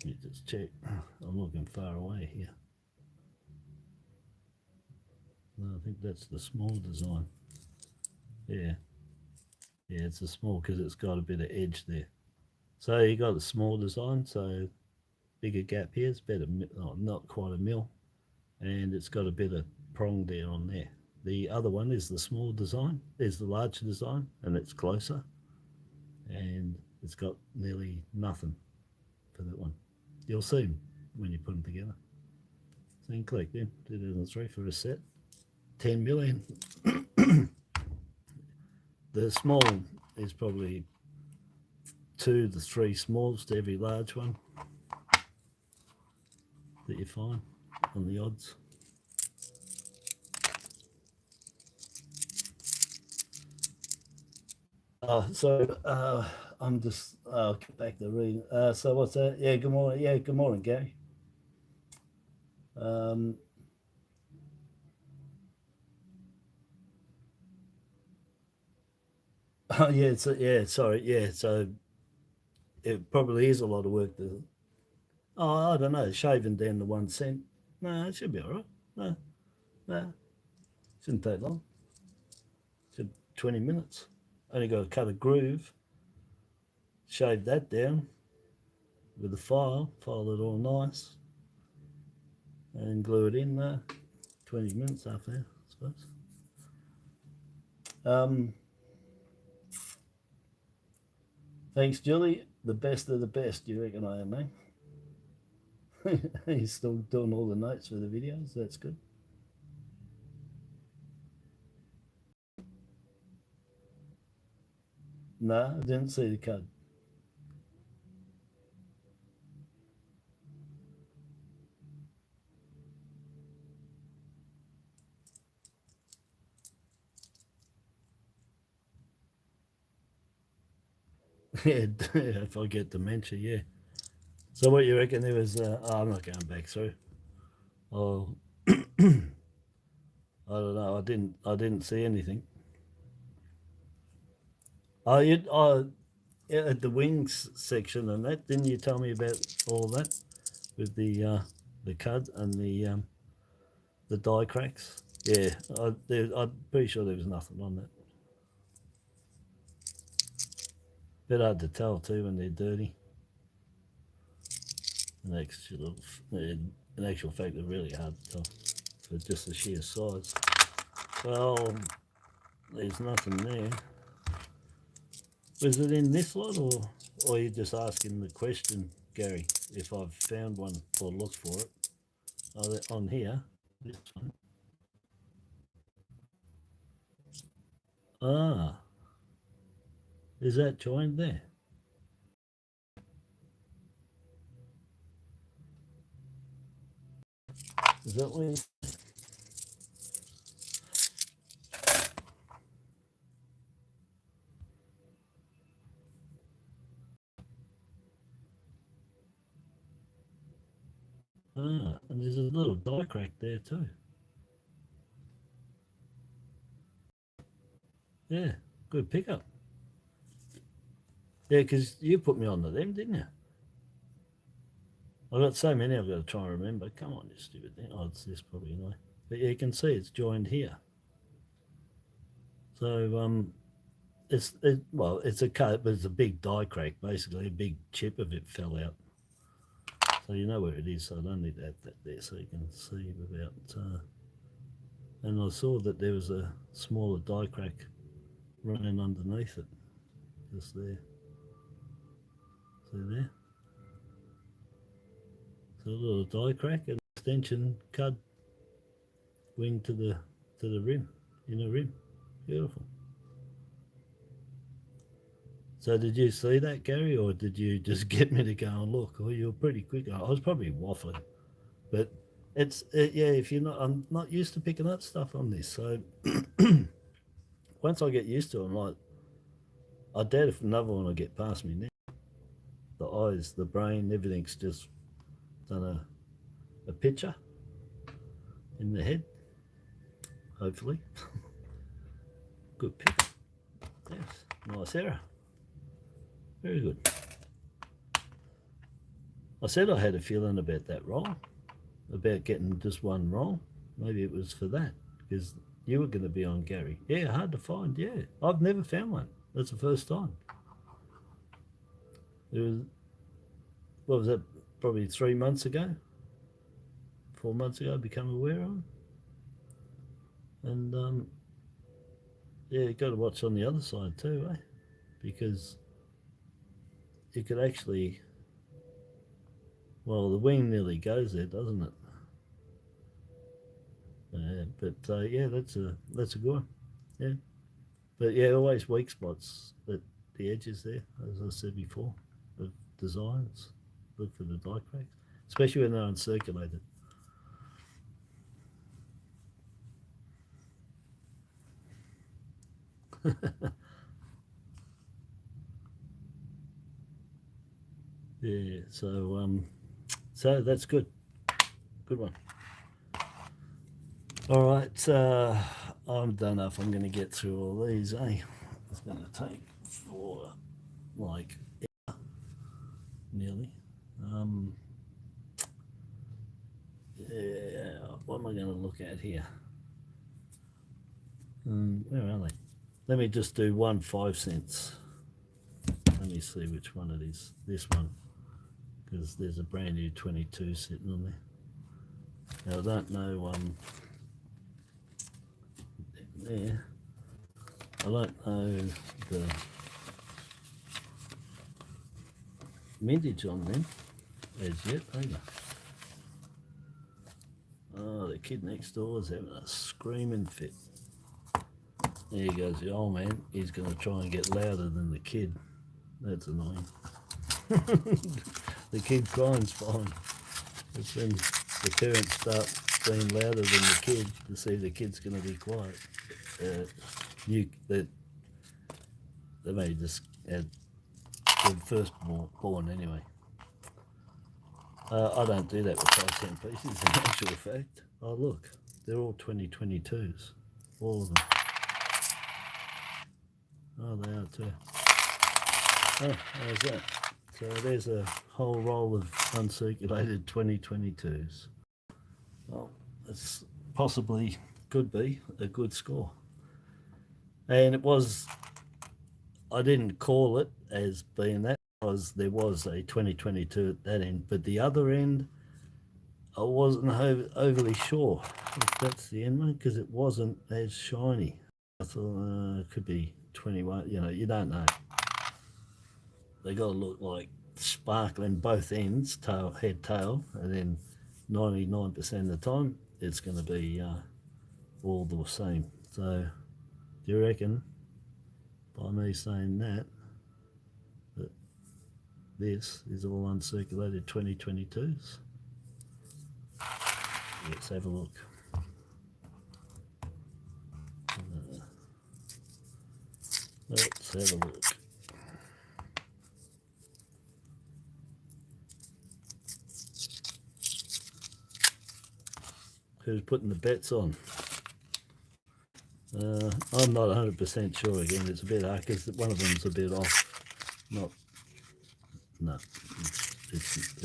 Let me just check. I'm looking far away here. No, I think that's the small design. Yeah, it's a small because it's got a bit of edge there. So you got a small design, so bigger gap here. It's better, not quite a mil, and it's got a bit of prong there on there. The other one is the small design. There's the large design, and it's closer, and it's got nearly nothing. for that one. You'll see them when you put them together. So click then 2003 for a set. 10 million. The small is probably 2 to 3 smalls to every large one that you find on the odds. I'm just get back to reading. So what's that? Yeah, good morning. Yeah, good morning, Gary. Oh yeah, sorry, yeah. So it probably is a lot of work to. Oh, I don't know, shaving down to 1 cent. No, it should be all right. No, shouldn't take long. Should 20 minutes. Only got to cut a groove, shave that down with a file it all nice, and glue it in there. 20 minutes after that, I suppose. Thanks, Julie. The best of the best, you reckon I am, eh? He's still doing all the notes for the videos. That's good. No, I didn't see the code. Yeah, if I get dementia, yeah. So what you reckon there was? I'm not going back through. Oh, I don't know. I didn't see anything. At the wings section and that, didn't you tell me about all that with the cud and the die cracks? Yeah, I'm pretty sure there was nothing on that. Bit hard to tell too when they're dirty. In actual fact, they're really hard to tell for just the sheer size. Well, there's nothing there. Was it in this lot, or are you just asking the question, Gary, if I've found one or looked for it? On here, this one. Ah, is that joined there? Is that where? Ah, and there's a little die crack there too. Yeah, good pickup. Yeah, because you put me on to them, didn't you? I've got so many I've got to try and remember. Come on, you stupid thing. Oh, it's this probably anyway. But yeah, you can see it's joined here. So it's a cut, but it's a big die crack, basically. A big chip of it fell out. So you know where it is, so I don't need to add that there so you can see without... and I saw that there was a smaller die crack running underneath it, just there. See there? So a little die crack, an extension cud wing to the rim, inner rim. Beautiful. So did you see that, Gary, or did you just get me to go and look? Oh, you were pretty quick. I was probably waffling, but yeah. If you're not, I'm not used to picking up stuff on this, so once I get used to it, I'm like, I doubt if another one will get past me now. The eyes, the brain, everything's just done a picture in the head. Hopefully, good pick. Yes, nice error. Very good. I said I had a feeling about that roll, about getting just one roll. Maybe it was for that, because you were going to be on Gary. Yeah, hard to find, yeah. I've never found one. That's the first time. It was, what was that, probably 3 months ago? 4 months ago I became aware of them. And yeah, you got to watch on the other side too, eh? Because you could actually Well, the wing nearly goes there, doesn't it? Yeah, that's a good one. Yeah, but yeah, always weak spots at the edges there, as I said before, of designs. Look for the die cracks, especially when they're uncirculated. Yeah, so that's good. Good one. All right, I don't know if I'm going to get through all these, eh? It's going to take for like nearly. Yeah, what am I going to look at here? Where are they? Let me just do 1 5 cents. Let me see which one it is. This one, because there's a brand new 22 sitting on there. Now I don't know. There. I don't know the mintage on them as yet either. Oh, the kid next door is having a screaming fit. There goes the old man. He's going to try and get louder than the kid. That's annoying. The kid crying's fine. It's when the parents start being louder than the kid to see the kid's going to be quiet. They may just had the first born anyway. I don't do that with 5 cent pieces in actual fact. Oh look, they're all 2022s. All of them. Oh, they are too. Oh, how's that? So there's a whole roll of uncirculated 2022s. Well, it's possibly could be a good score. And it was, I didn't call it as being that, because there was a 2022 at that end, but the other end, I wasn't overly sure if that's the end one, because it wasn't as shiny. I thought it could be 21, you don't know. They got to look like sparkling both ends, head, tail, and then 99% of the time it's going to be all the same. So do you reckon, by me saying that this is all uncirculated 2022s? Let's have a look. Let's have a look. Who's putting the bets on? I'm not 100% sure again. It's a bit hard because one of them's a bit off. No, they're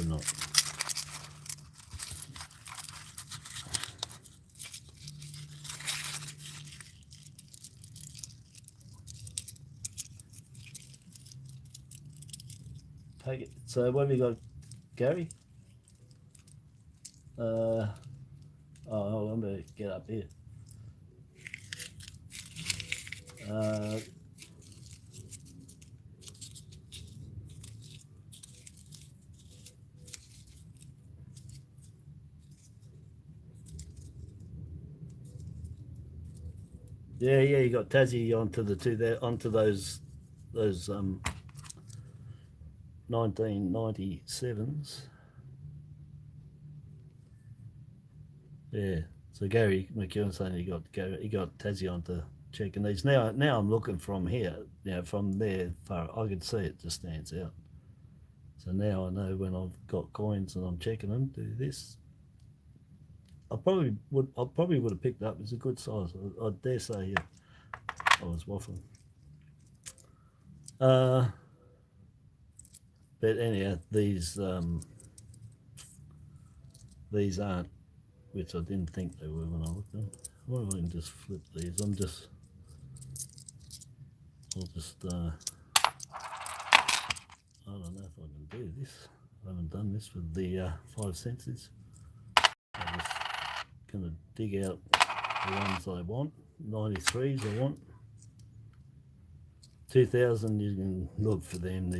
not. Take it. So what have you got, Gary? I'm going to get up here. Yeah, you got Tassie onto the two there, onto those 1997s. Yeah. So Gary McEwen saying he got Tassie onto checking these. Now I'm looking from here, from there far, I can see it just stands out. So now I know when I've got coins and I'm checking them, do this. I probably would have picked up. It's a good size. I dare say, yeah. I was waffling. But anyhow, these aren't, which I didn't think they were when I looked at them. I wonder if I can just flip these. I'll just I don't know if I can do this. I haven't done this with the 5 senses. I'm just going to dig out the ones I want. 93s I want. 2000, you can look for them.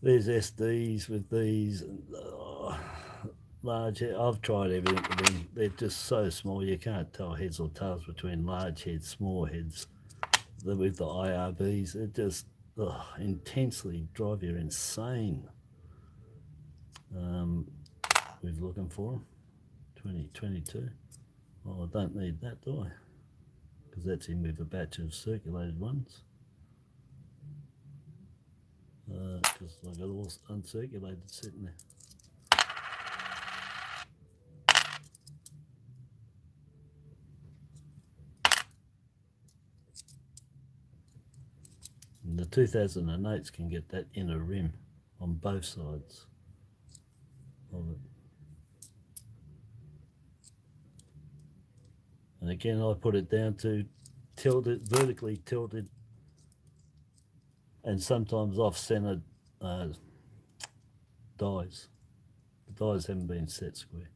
There's SDs with these large head. I've tried everything with them. They're just so small you can't tell heads or tails between large heads, small heads. With the IRBs, it just intensely drive you insane. We're looking for them. 2022. Oh, I don't need that, do I? Because that's in with a batch of circulated ones. Because I got all uncirculated sitting there. And the 2008s can get that inner rim on both sides of it. And again, I put it down to tilted, vertically tilted, and sometimes off-centered dies. The dies haven't been set square.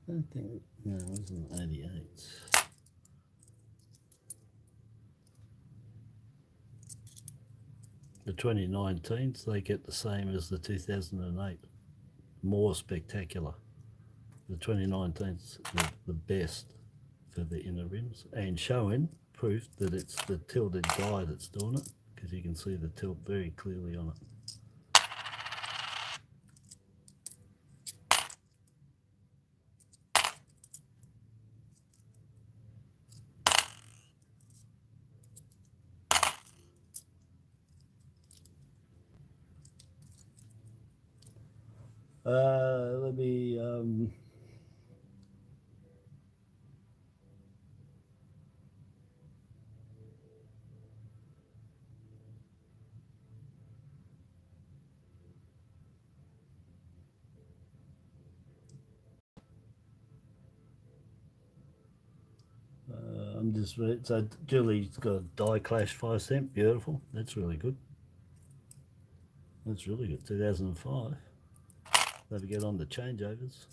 I don't think, no, it wasn't 88. The 2019s, they get the same as the 2008, more spectacular. The 2019's the best for the inner rims, and showing proof that it's the tilted die that's doing it, because you can see the tilt very clearly on it. Let me I'm just ready. So Julie's got a die clash 5 cent, beautiful. That's really good. That's really good. 2005. Don't forget on the changeovers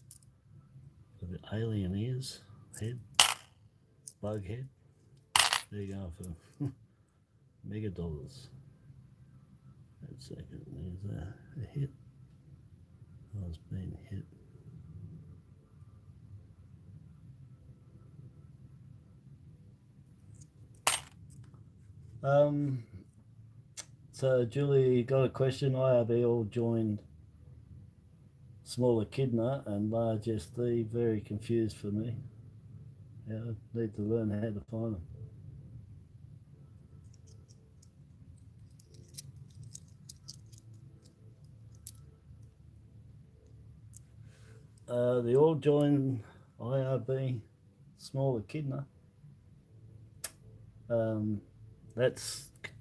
for the alien ears, head, bug head. There you go for mega dollars. That second, there's a hit. I was being hit. So Julie got a question. IRB all joined small echidna and large SD. Very confused for me. Yeah, I need to learn how to find them. The all joined IRB small echidna.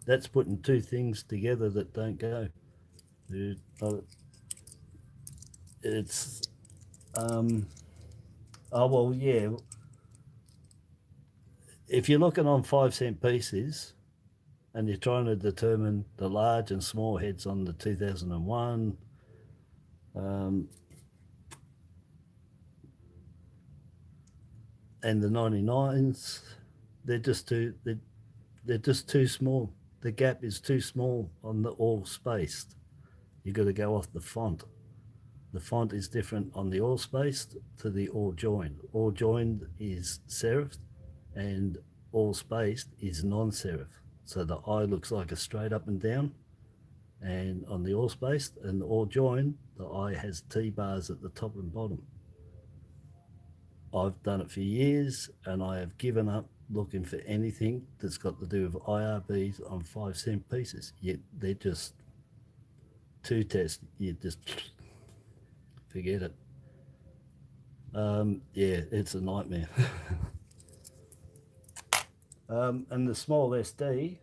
That's putting two things together that don't go. It's oh well, yeah. If you're looking on 5 cent pieces and you're trying to determine the large and small heads on the 2001, and the 99s, they're just too small. The gap is too small on the all spaced. You've got to go off the font. The font is different on the all spaced to the all joined. All joined is serif and all spaced is non-serif. So the eye looks like a straight up and down, and on the all spaced and the all joined, the eye has T-bars at the top and bottom. I've done it for years and I have given up looking for anything that's got to do with IRBs on 5 cent pieces. Yet they're just too tested. You just forget it. Yeah, it's a nightmare. And the small SD,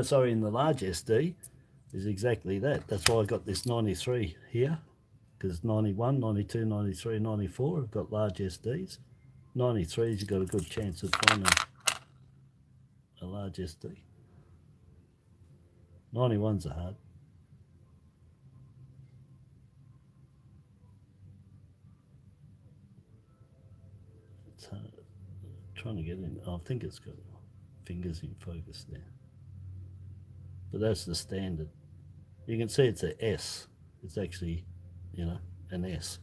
sorry, in the large SD is exactly that. That's why I got this 93 here, because 91, 92, 93, 94 have got large SDs. 93s, you've got a good chance of finding a large SD. 91s are hard. It's hard. Trying to get in. I think it's got fingers in focus there. But that's the standard. You can see it's a S. It's actually, you know, an S.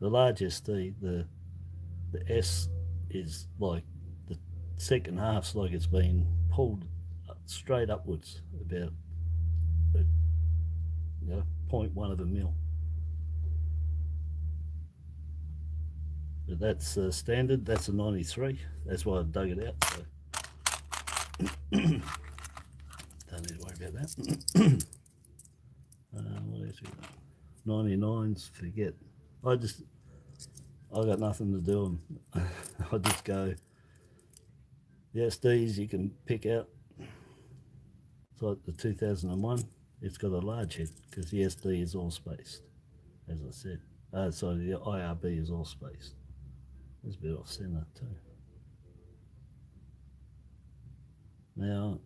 The large SD, the S is like the second half's like it's been pulled straight upwards about, you know, 0.1 of a mil. But that's standard. That's a 93. That's why I dug it out. So don't need to worry about that. What else we got? 99s, forget. I got nothing to do them. I just go, the SDs you can pick out. It's like the 2001, it's got a large head because the SD is all spaced, as I said. Sorry, the IRB is all spaced. It's a bit off center too. Now,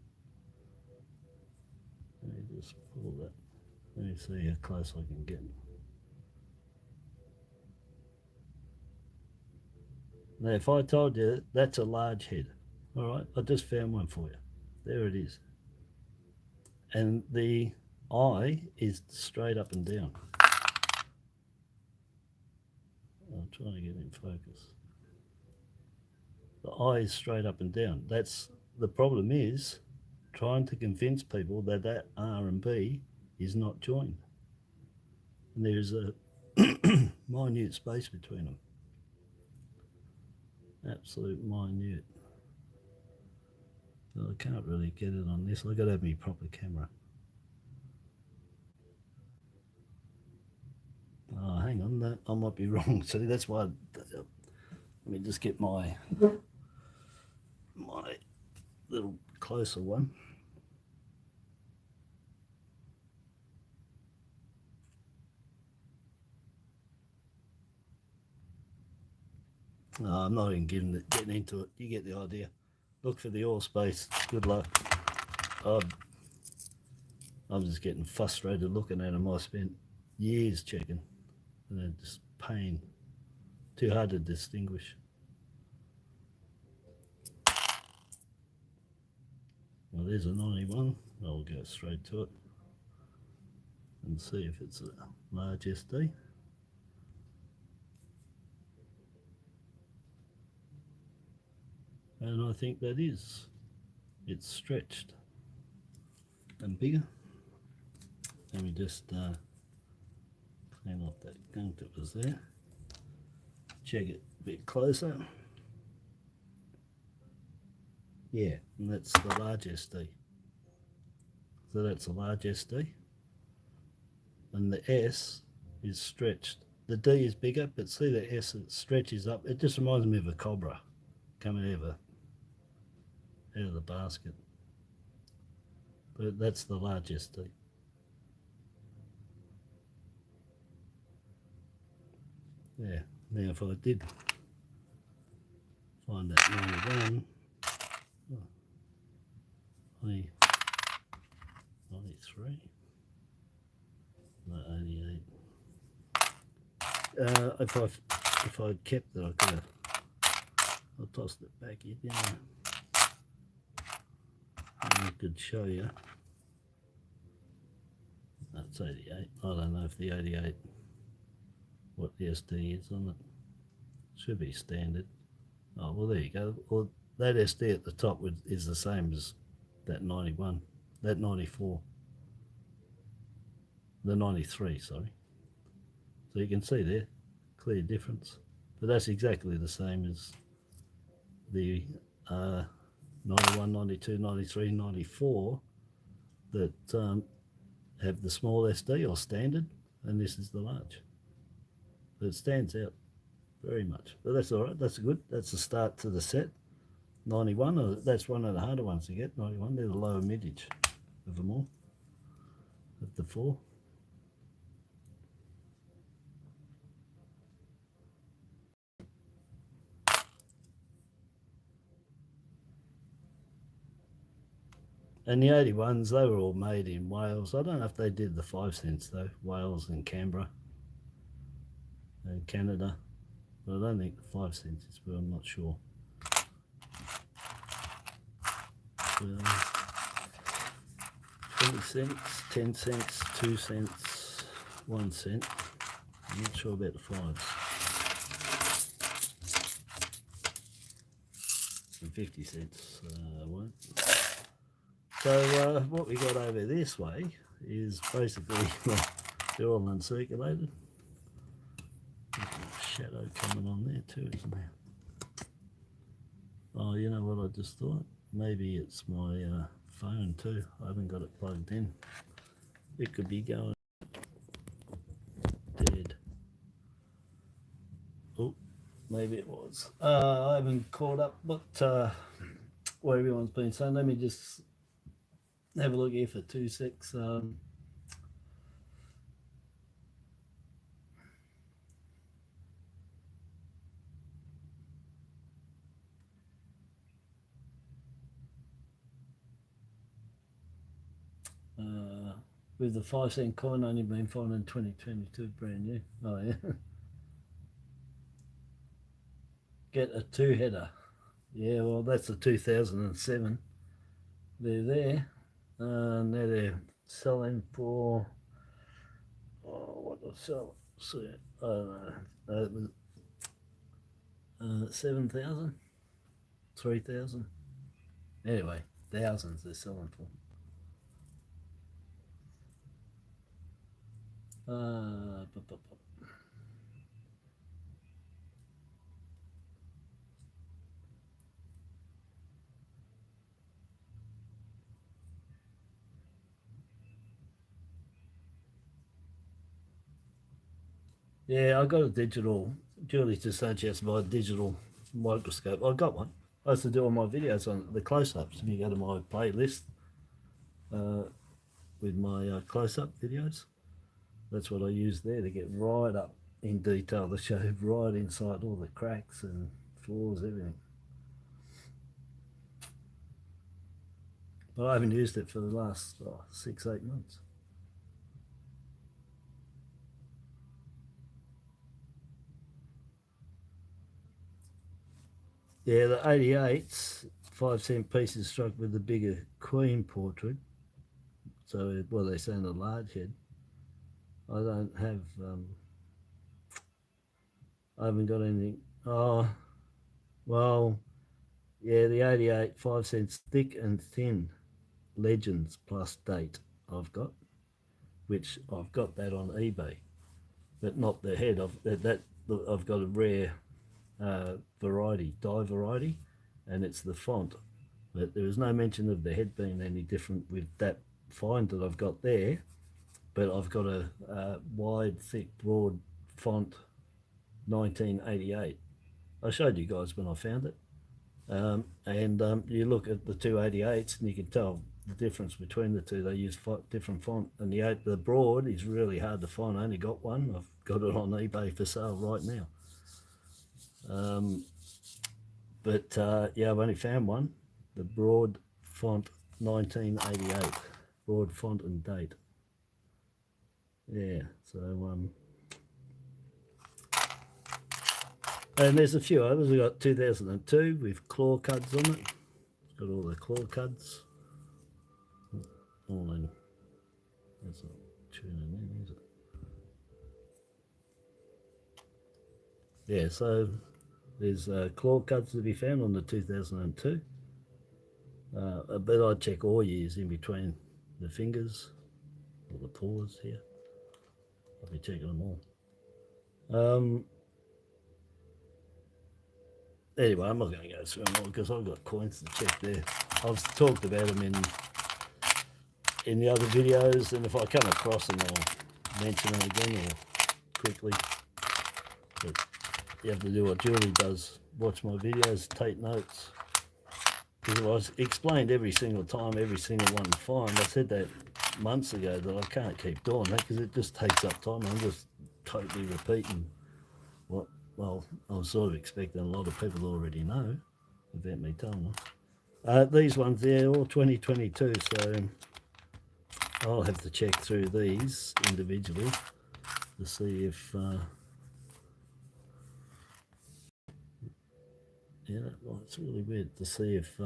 let me just pull that. Let me see how close I can get. Now, if I told you that's a large head, all right, I just found one for you. There it is. And the eye is straight up and down. I'm trying to get in focus. The eye is straight up and down. That's the problem, is trying to convince people that that R and B is not joined. And there's a minute space between them. Absolute minute. So I can't really get it on this. I've got to have my proper camera. Oh, hang on, that I might be wrong. So that's why. Let me just get my little closer one. No, I'm not even getting into it. You get the idea. Look for the all space. Good luck. I'm just getting frustrated looking at them. I spent years checking, and they're just pain. Too hard to distinguish. Well, there's a 91. I'll go straight to it and see if it's a large SD. And I think that is. It's stretched and bigger. Let me just clean off that gunk that was there. Check it a bit closer. Yeah, and that's the large SD. So that's a large SD. And the S is stretched. The D is bigger, but see the S, it stretches up. It just reminds me of a cobra coming out of the basket. But that's the large SD. Yeah, now if I did find that 91, 93, no, 88. If I'd kept it, I could have. I tossed it back here, didn't I? And I could show you. That's 88. I don't know if the 88, what the SD is on it. Should be standard. Oh, well, there you go. Well, that SD at the top is the same as that 91, that 94, the 93, sorry. So you can see there, clear difference. But that's exactly the same as the 91, 92, 93, 94 that have the small SD or standard, and this is the large. But it stands out very much. But that's all right, that's good. That's the start to the set. 91, that's one of the harder ones to get, 91, they're the lower midage. of them all, of the 4. And the 81s, they were all made in Wales. I don't know if they did the 5 cents though, Wales and Canberra and Canada. But I don't think the 5 cents is, but I'm not sure. 20 cents, 10 cents, 2 cents, 1 cent. I'm not sure about the 5s. And 50 cents won't. So what we got over this way is basically, well, they're all uncirculated. Shadow coming on there too, isn't there? Oh, you know what I just thought? Maybe it's my phone too. I haven't got it plugged in. It could be going dead. Oh, maybe it was. I haven't caught up what everyone's been saying. Let me just have a look here for 2 secs. With the 5 cent coin only been found in 2022, brand new. Oh yeah. Get a 2-header. Yeah, well that's a 2007. They're there. Now they're selling for, what did I sell? So, I don't know. It was 7,000, 3,000. Anyway, thousands they're selling for. Yeah, I got a digital. Julie just said she has to buy a digital microscope. I got one. I used to do all my videos on the close-ups. If you go to my playlist with my close-up videos, that's what I use there to get right up in detail to show right inside all the cracks and flaws, everything. But I haven't used it for the last 6-8 months. Yeah, the 88s, 5 cent pieces struck with the bigger Queen portrait. So, well, they're saying a large head. I don't have, I haven't got anything. Oh, well, yeah, the 88, 5 cents thick and thin legends plus date I've got, which I've got that on eBay, but not the head. I've got a rare variety, dye variety, and it's the font. But there is no mention of the head being any different with that find that I've got there. But I've got a wide, thick, broad font, 1988. I showed you guys when I found it. You look at the 288s and you can tell the difference between the two. They use different font, and the broad is really hard to find. I only got one. I've got it on eBay for sale right now. Yeah, I've only found one. The broad font 1988, broad font and date. Yeah, so and there's a few others. We've got 2002 with claw cuds on it. It's got all the claw cuds. All in. That's not tuning in, is it? Yeah, so there's claw cuds to be found on the 2002. But I check all years in between the fingers or the paws here. I'll be checking them all. Anyway, I'm not going to go through them all because I've got coins to check there. I've talked about them in the other videos, and if I come across them, I'll mention them again or quickly. But you have to do what Julie does. Watch my videos, take notes. Because I explained every single time, every single one to find. I said that months ago that I can't keep doing that because it just takes up time. I'm just totally repeating what, well, I was sort of expecting a lot of people already know without me telling them. These ones there, all 2022, so I'll have to check through these individually to see if, yeah, well, it's really weird to see if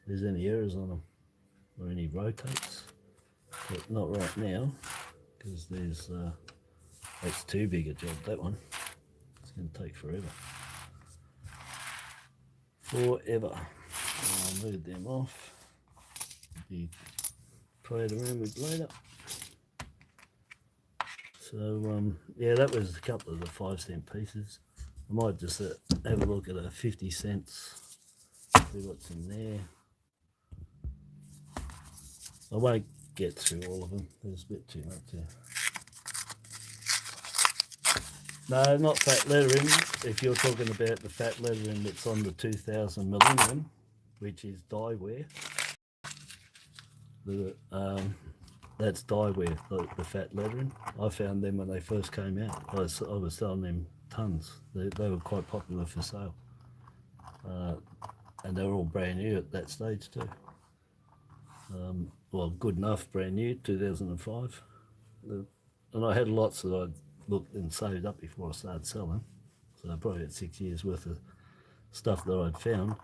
there's any errors on them or any rotates, but not right now because there's, that's too big a job, that one. It's going to take forever. I'll move them off. Be played around with later. So yeah, that was a couple of the 5-cent pieces. I might just have a look at a 50 cents, see what's in there. I won't get through all of them, there's a bit too much there. No, not fat lettering. If you're talking about the fat lettering that's on the 2000 millennium, which is dieware, that's dieware, the fat lettering. I found them when they first came out. I was selling them tons. They were quite popular for sale. And they were all brand new at that stage too. Well, good enough brand new, 2005. And I had lots that I'd looked and saved up before I started selling. So I probably had 6 years worth of stuff that I'd found.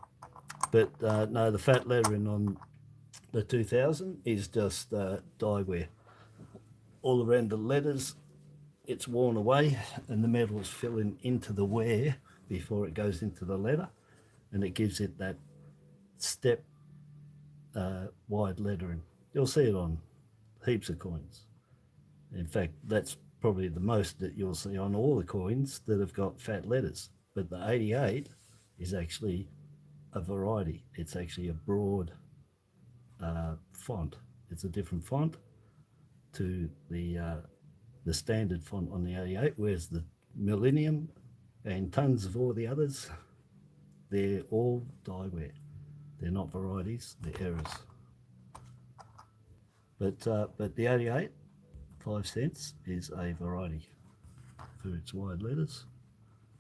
But no, the fat lettering on the 2000 is just dieware. All around the letters, it's worn away and the metal's filling into the wear before it goes into the letter, and it gives it that step wide lettering. You'll see it on heaps of coins. In fact, that's probably the most that you'll see on all the coins that have got fat letters. But the 88 is actually a variety. It's actually a broad font. It's a different font to the standard font on the 88, whereas the Millennium and tons of all the others, they're all dieware. They're not varieties, they're errors. But the 88, 5 cents, is a variety for its wide letters.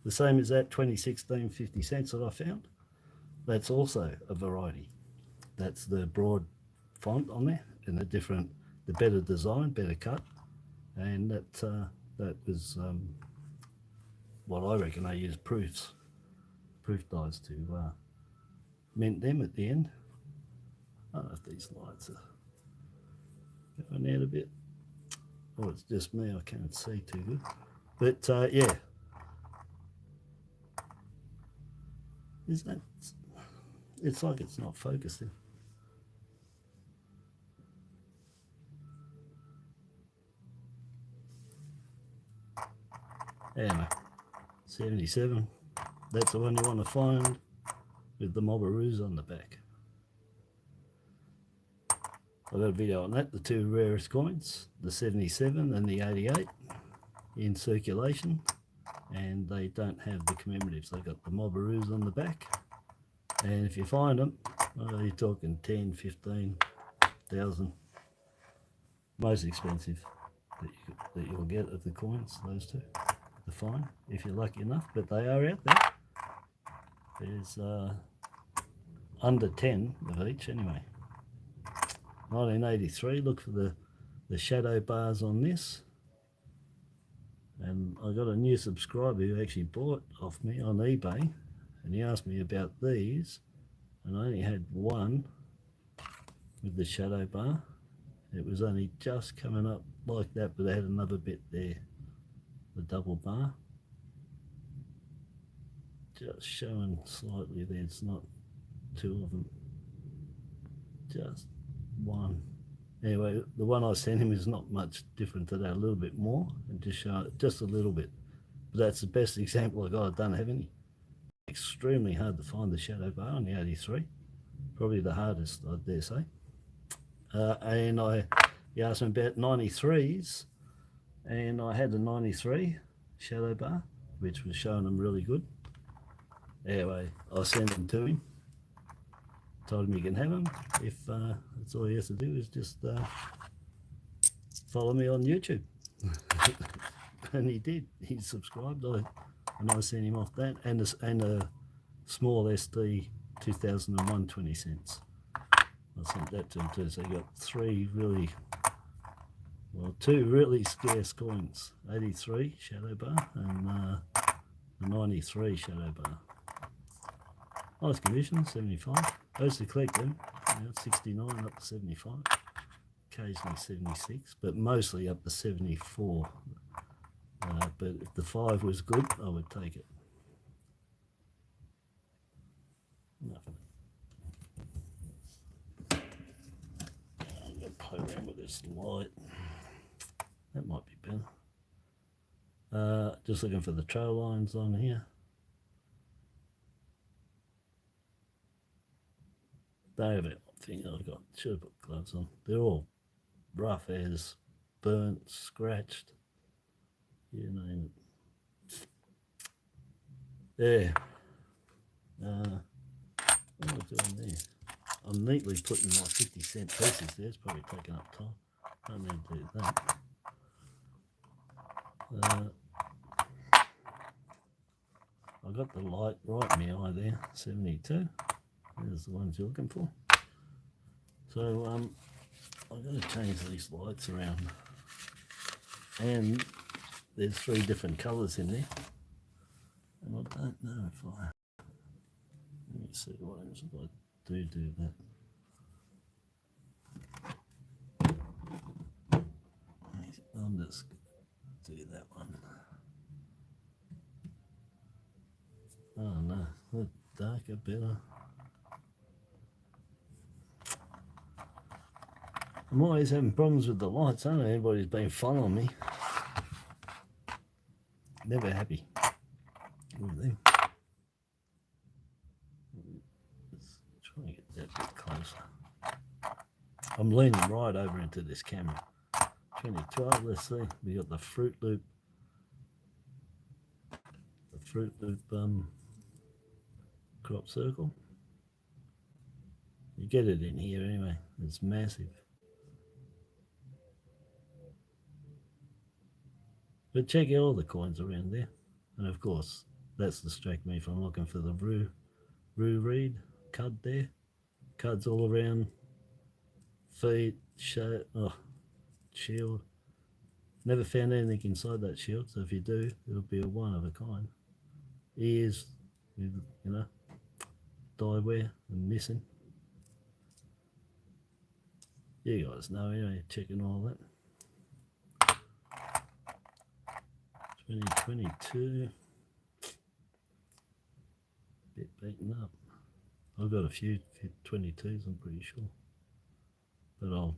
The same as that 2016 50 cents that I found. That's also a variety. That's the broad font on there and the better design, better cut, and that was what I reckon they used proof dies to mint them at the end. I don't know if these lights are going out a bit, or it's just me, I can't see too good. But yeah, is that? It's like it's not focusing. Anyway, 77. That's the one you want to find with the Mobberoos on the back. I've got a video on that, the two rarest coins, the 77 and the 88 in circulation, and they don't have the commemoratives. They've got the Mobberoos on the back, and if you find them, well, you're talking 10, 15,000. Most expensive that you'll get of the coins, those two, to find, if you're lucky enough, but they are out there. There's under 10 of each anyway. 1983, look for the shadow bars on this. And I got a new subscriber who actually bought off me on eBay, and he asked me about these, and I only had one with the shadow bar. It was only just coming up like that, but they had another bit there, the double bar. Just showing slightly there, it's not two of them, just one. Anyway, the one I sent him is not much different to that, a little bit more, and just show it just a little bit. But that's the best example I got. I don't have any. Extremely hard to find the shadow bar on the 83. Probably the hardest, I dare say. And he asked me about 93s, and I had the 93 shadow bar, which was showing them really good. Anyway, I sent them to him, told him you can have them if that's all he has to do is just follow me on YouTube. And he did. He subscribed. And I sent him off that and a small SD 2001 20 cents. I sent that to him too. So he got two really scarce coins, 83 shadow bar and a 93 shadow bar. Nice condition, 75. I used to collect them, 69 up to 75, occasionally 76, but mostly up to 74. But if the 5 was good, I would take it. Nothing. I'm going to play around with this light. That might be better. Just looking for the trail lines on here. They have it. I think I've got, should have put gloves on. They're all rough as, burnt, scratched. You name it. There. What am I doing there? I'm neatly putting my 50-cent pieces there. It's probably taking up time. Don't need to do that. I got the light right in my eye there, 72. There's the ones you're looking for. So I'm going to change these lights around. And there's 3 different colours in there. And I don't know if I... Let me see what happens if I do that. I'm just going to do that one. Oh no, look darker, better. I'm always having problems with the lights. I don't know if anybody's been following me. Never happy with them. Let's try and get that a bit closer. I'm leaning right over into this camera. 2012, let's see. We got the Fruit Loop. The Fruit Loop crop circle. You get it in here anyway. It's massive. But check out all the coins around there. And of course, that's distract me from looking for the Roo Reed cud there. Cuds all around. Feet, shield. Never found anything inside that shield, so if you do, it'll be a one of a kind. Ears, you know, dye wear and missing. You guys know anyway, checking all that. 2022, bit beaten up. I've got a few 22s, I'm pretty sure, but I'll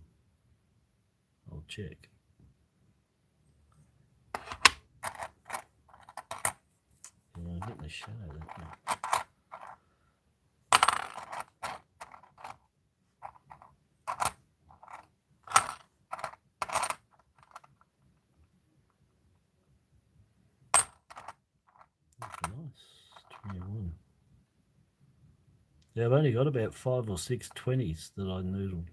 check. Yeah, I'm getting a shadow that one. Nice, 21. Yeah, I've only got about 5 or 6 20s that I noodled.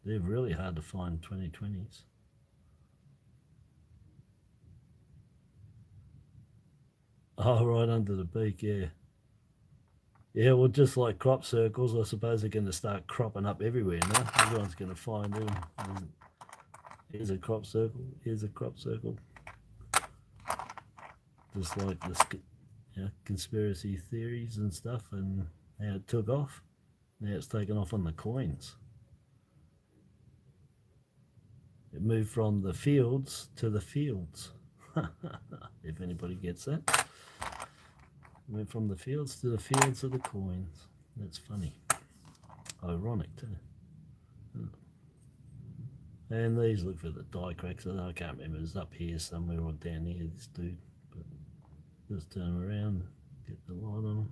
They're really hard to find 2020s. Oh, right under the beak, yeah. Yeah, well, just like crop circles, I suppose they're going to start cropping up everywhere now. Everyone's going to find them. Here's a crop circle. Here's a crop circle. Just like this, conspiracy theories and stuff, and how it took off. Now it's taken off on the coins. It moved from the fields to the fields. If anybody gets that. It went from the fields to the fields of the coins. That's funny. Ironic too. And these look for the die cracks. I can't remember. It's up here somewhere or down here, this dude. But just turn them around, get the light on them.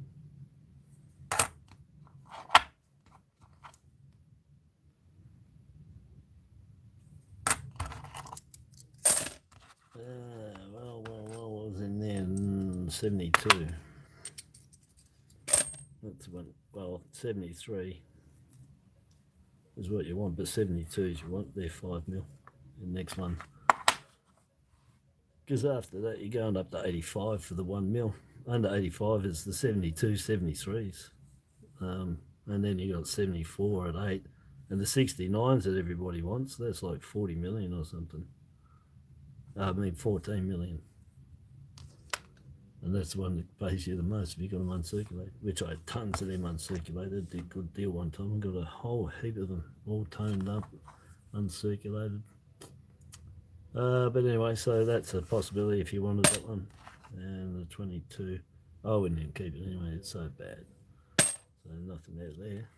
What was in there? 72. That's one. Well, 73. is what you want, but 72s you want. They're 5 mil in the next one. Because after that, you're going up to 85 for the 1 mil. Under 85 is the 72, 73s. And then you got 74 at 8. And the 69s that everybody wants, that's like 40 million or something. I mean, 14 million. And that's the one that pays you the most if you've got them uncirculated, which I had tons of them uncirculated. Did a good deal one time. I got a whole heap of them, all toned up, uncirculated. But anyway, so that's a possibility if you wanted that one. And the 22, I wouldn't even keep it anyway, it's so bad. So nothing out there.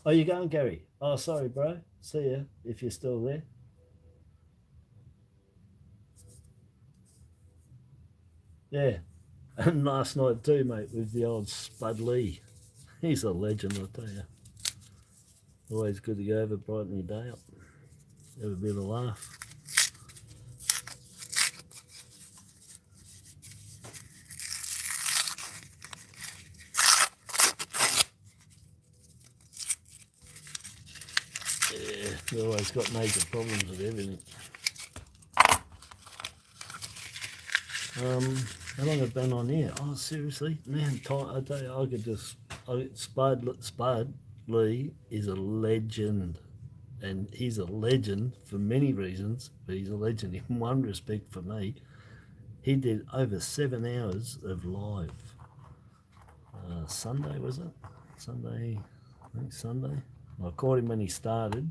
Oh, you going, Gary? Oh, sorry, bro. See ya, if you're still there. Yeah, and last night too, mate, with the old Spud Lee. He's a legend, I tell you. Always good to go over, brighten your day up. Have a bit of a laugh. Yeah, we always got major problems with everything. How long have I been on here? Oh, seriously? Man, I tell you, I could just... Spud Lee is a legend. And he's a legend for many reasons, but he's a legend in one respect for me. He did over 7 hours of live. Sunday, was it? Sunday, I think Sunday. I caught him when he started.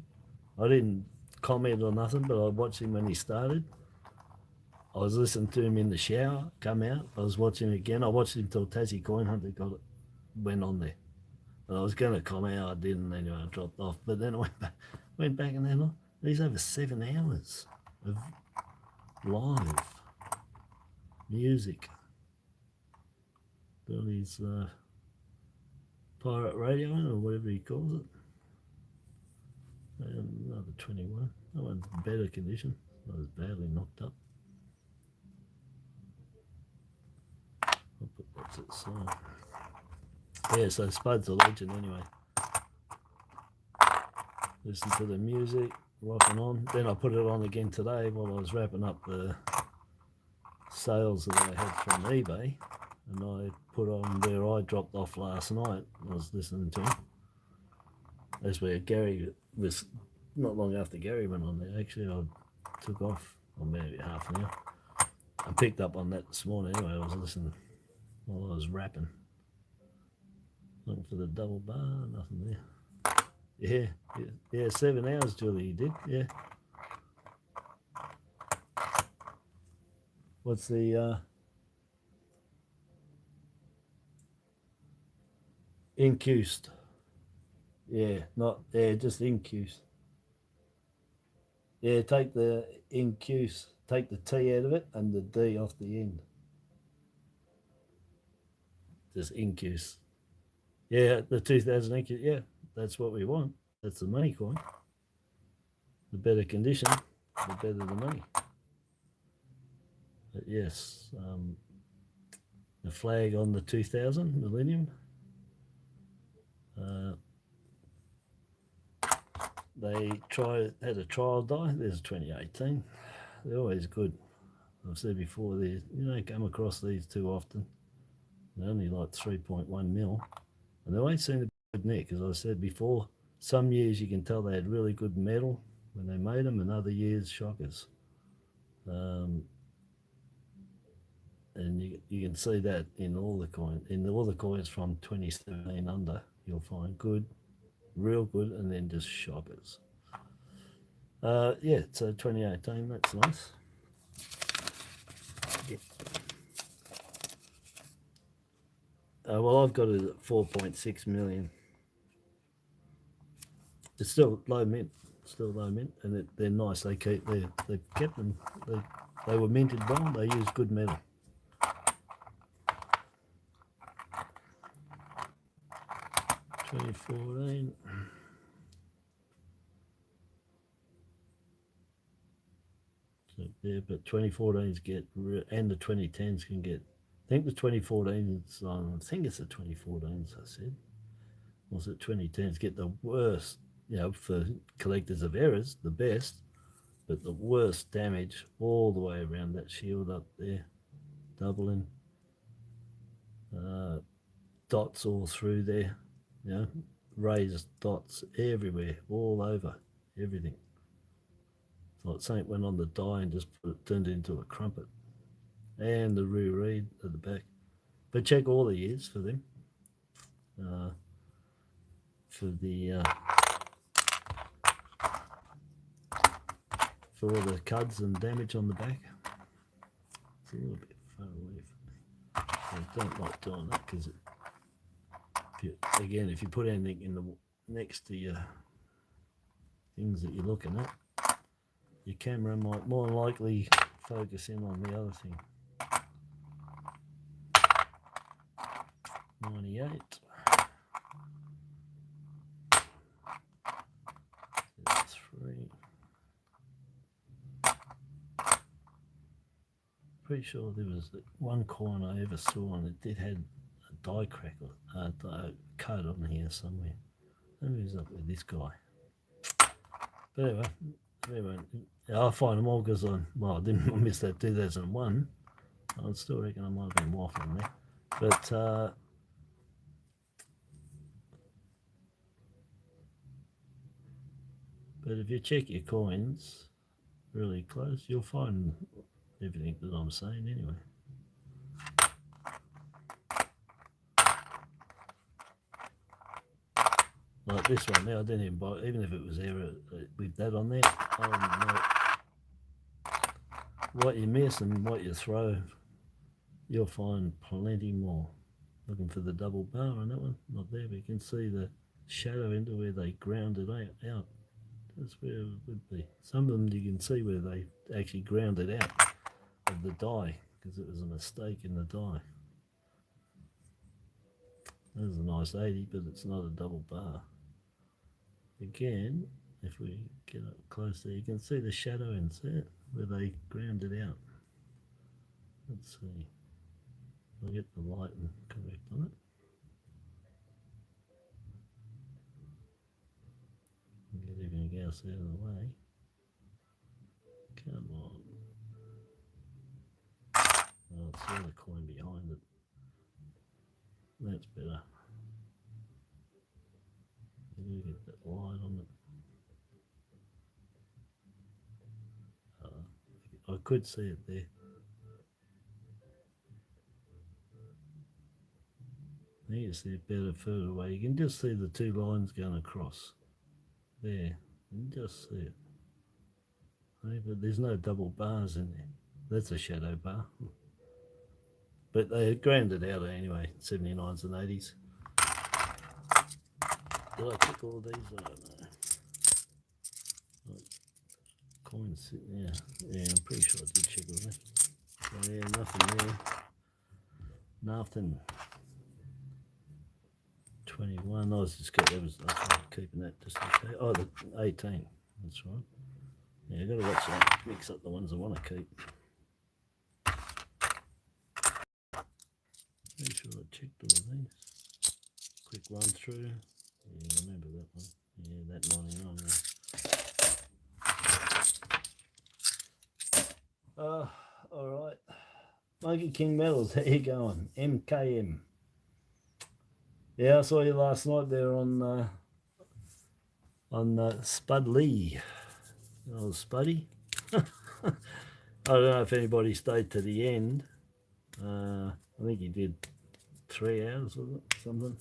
I didn't comment or nothing, but I watched him when he started. I was listening to him in the shower, come out. I was watching him again. I watched him till Tassie Coin Hunter went on there. And I was going to comment, I didn't, anyway, I dropped off. But then I went back and then he's over 7 hours of live music. Billy's pirate radio or whatever he calls it. And another 21. That one's in better condition. Not as badly knocked up. I'll put that to the side. Yeah, so Spud's a legend anyway. Listen to the music, rocking on. Then I put it on again today while I was wrapping up the sales that I had from eBay. And I put on where I dropped off last night. I was listening to him. That's where Gary was, not long after Gary went on there. Actually, I took off, or maybe half an hour. I picked up on that this morning anyway. I was listening while I was rapping. Looking for the double bar, nothing there. Yeah, 7 hours, Julie, you did, yeah. What's the incused? Yeah, just incused. Yeah, take the incuse, take the T out of it and the D off the end. Just incuse. Yeah, the 2000 incuse, yeah, that's what we want. That's the money coin. The better condition, the better the money. But yes, the flag on the 2000 Millennium. They had a trial die. There's 2018. They're always good. I've said before, you don't come across these too often. They're only like 3.1 mil. And they won't seem to be good net, because I said before, some years you can tell they had really good metal when they made them, and other years, shockers. And you can see that in all the coins. In all the coins from 2017 under, you'll find good, real good, and then just shockers. Yeah, so 2018, that's nice. Yeah. Well, I've got it at 4.6 million. It's still low mint, and they're nice. They've kept them. They were minted well. They use good metal. $2014. So yeah, but 2014s and the 2010s can get think the 2014, I think it's the 2014s, I said. Was it 2010s? Get the worst, for collectors of errors, the best, but the worst damage all the way around that shield up there, doubling. Dots all through there, raised dots everywhere, all over, everything. It's like something went on the die and just turned it into a crumpet. And the rear reed at the back. But check all the years for them. For all the cuds and damage on the back. It's a little bit far away from me. I don't like doing that because if you put anything in the next to your things that you're looking at, your camera might more likely focus in on the other thing. 98. That's 3. Pretty sure there was one coin I ever saw and it did have a die crack or a code on here somewhere. Who's up with this guy? But anyway, I find them all because I missed that 2001. I still reckon I might have been waffling there. But if you check your coins really close, you'll find everything that I'm saying anyway. Like this one there, I didn't even buy, even if it was error with that on there, I don't know what you miss and what you throw, you'll find plenty more. Looking for the double bar on that one, not there, but you can see the shadow into where they ground it out. That's where it would be. Some of them you can see where they actually ground it out of the die because it was a mistake in the die. There's a nice 80, but it's not a double bar. Again, if we get up close there, you can see the shadow in there where they ground it out. Let's see. I'll get the light and correct on it. Get everything else out of the way. Come on. Oh, it's the other coin behind it. That's better. You do get that light on it. I could see it there. I think it's there better further away. You can just see the two lines going across. There, you can just see it. But there's no double bars in there. That's a shadow bar. But they ground it out anyway, 79s and 80s. Did I check all these? I don't know. Coins sitting there. Yeah, I'm pretty sure I did check all that. So yeah, nothing there. Nothing. 21. I was keeping that just in case. Oh, the 18. That's right. Yeah, I've got to watch that. Mix up the ones I want to keep. Pretty sure I checked all these. Quick run through. Yeah, remember that one. Yeah, that 99 there. Alright. Monkey King Metals, how you going? MKM. Yeah, I saw you last night there on Spud Lee. Oh, Spuddy. I don't know if anybody stayed to the end. I think he did 3 hours, was it? Something.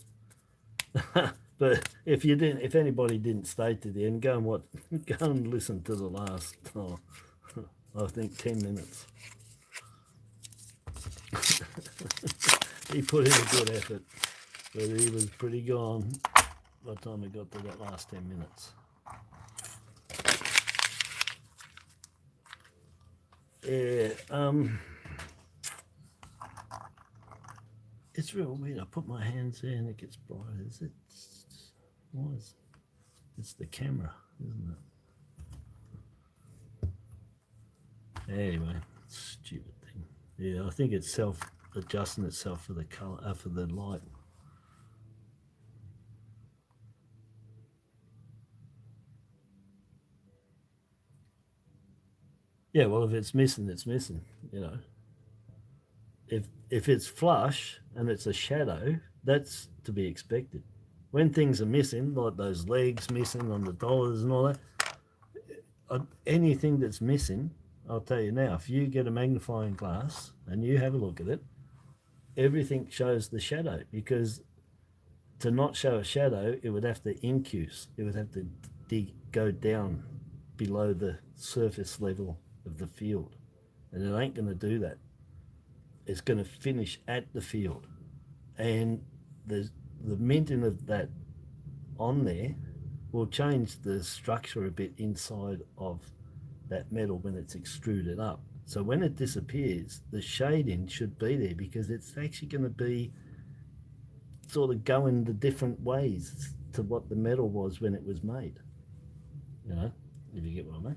But if anybody didn't stay to the end, go and listen to the last, I think 10 minutes. He put in a good effort, but he was pretty gone by the time we got to that last 10 minutes. Yeah, it's real weird. I put my hands there and it gets bright. Why is it? It's the camera, isn't it? Anyway, stupid thing. Yeah, I think it's adjusting itself for the color, for the light. Yeah, well, if it's missing, it's missing, you know. If it's flush and it's a shadow, that's to be expected. When things are missing, like those legs missing on the dollars and all that, anything that's missing, I'll tell you now, if you get a magnifying glass and you have a look at it, everything shows the shadow, because to not show a shadow, it would have to incuse. It would have to go down below the surface level of the field. And it ain't going to do that. It's going to finish at the field. And the minting of that on there will change the structure a bit inside of that metal when it's extruded up. So when it disappears, the shading should be there, because it's actually going to be sort of going the different ways to what the metal was when it was made. You know, if you get what I mean.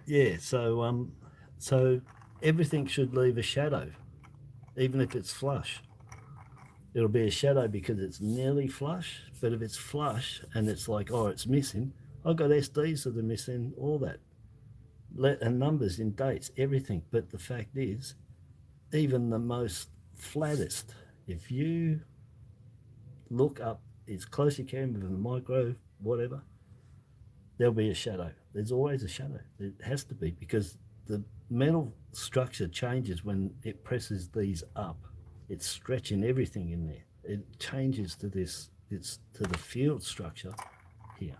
Yeah, so everything should leave a shadow, even if it's flush. It'll be a shadow because it's nearly flush, but if it's flush and it's like, oh, it's missing, I've got SDs that are missing, all that. And numbers in dates, everything. But the fact is, even the most flattest, if you look up as close as you can with a micro, whatever, there'll be a shadow. There's always a shadow. It has to be, because the metal structure changes when it presses these up. It's stretching everything in there. It changes to this, it's to the field structure here.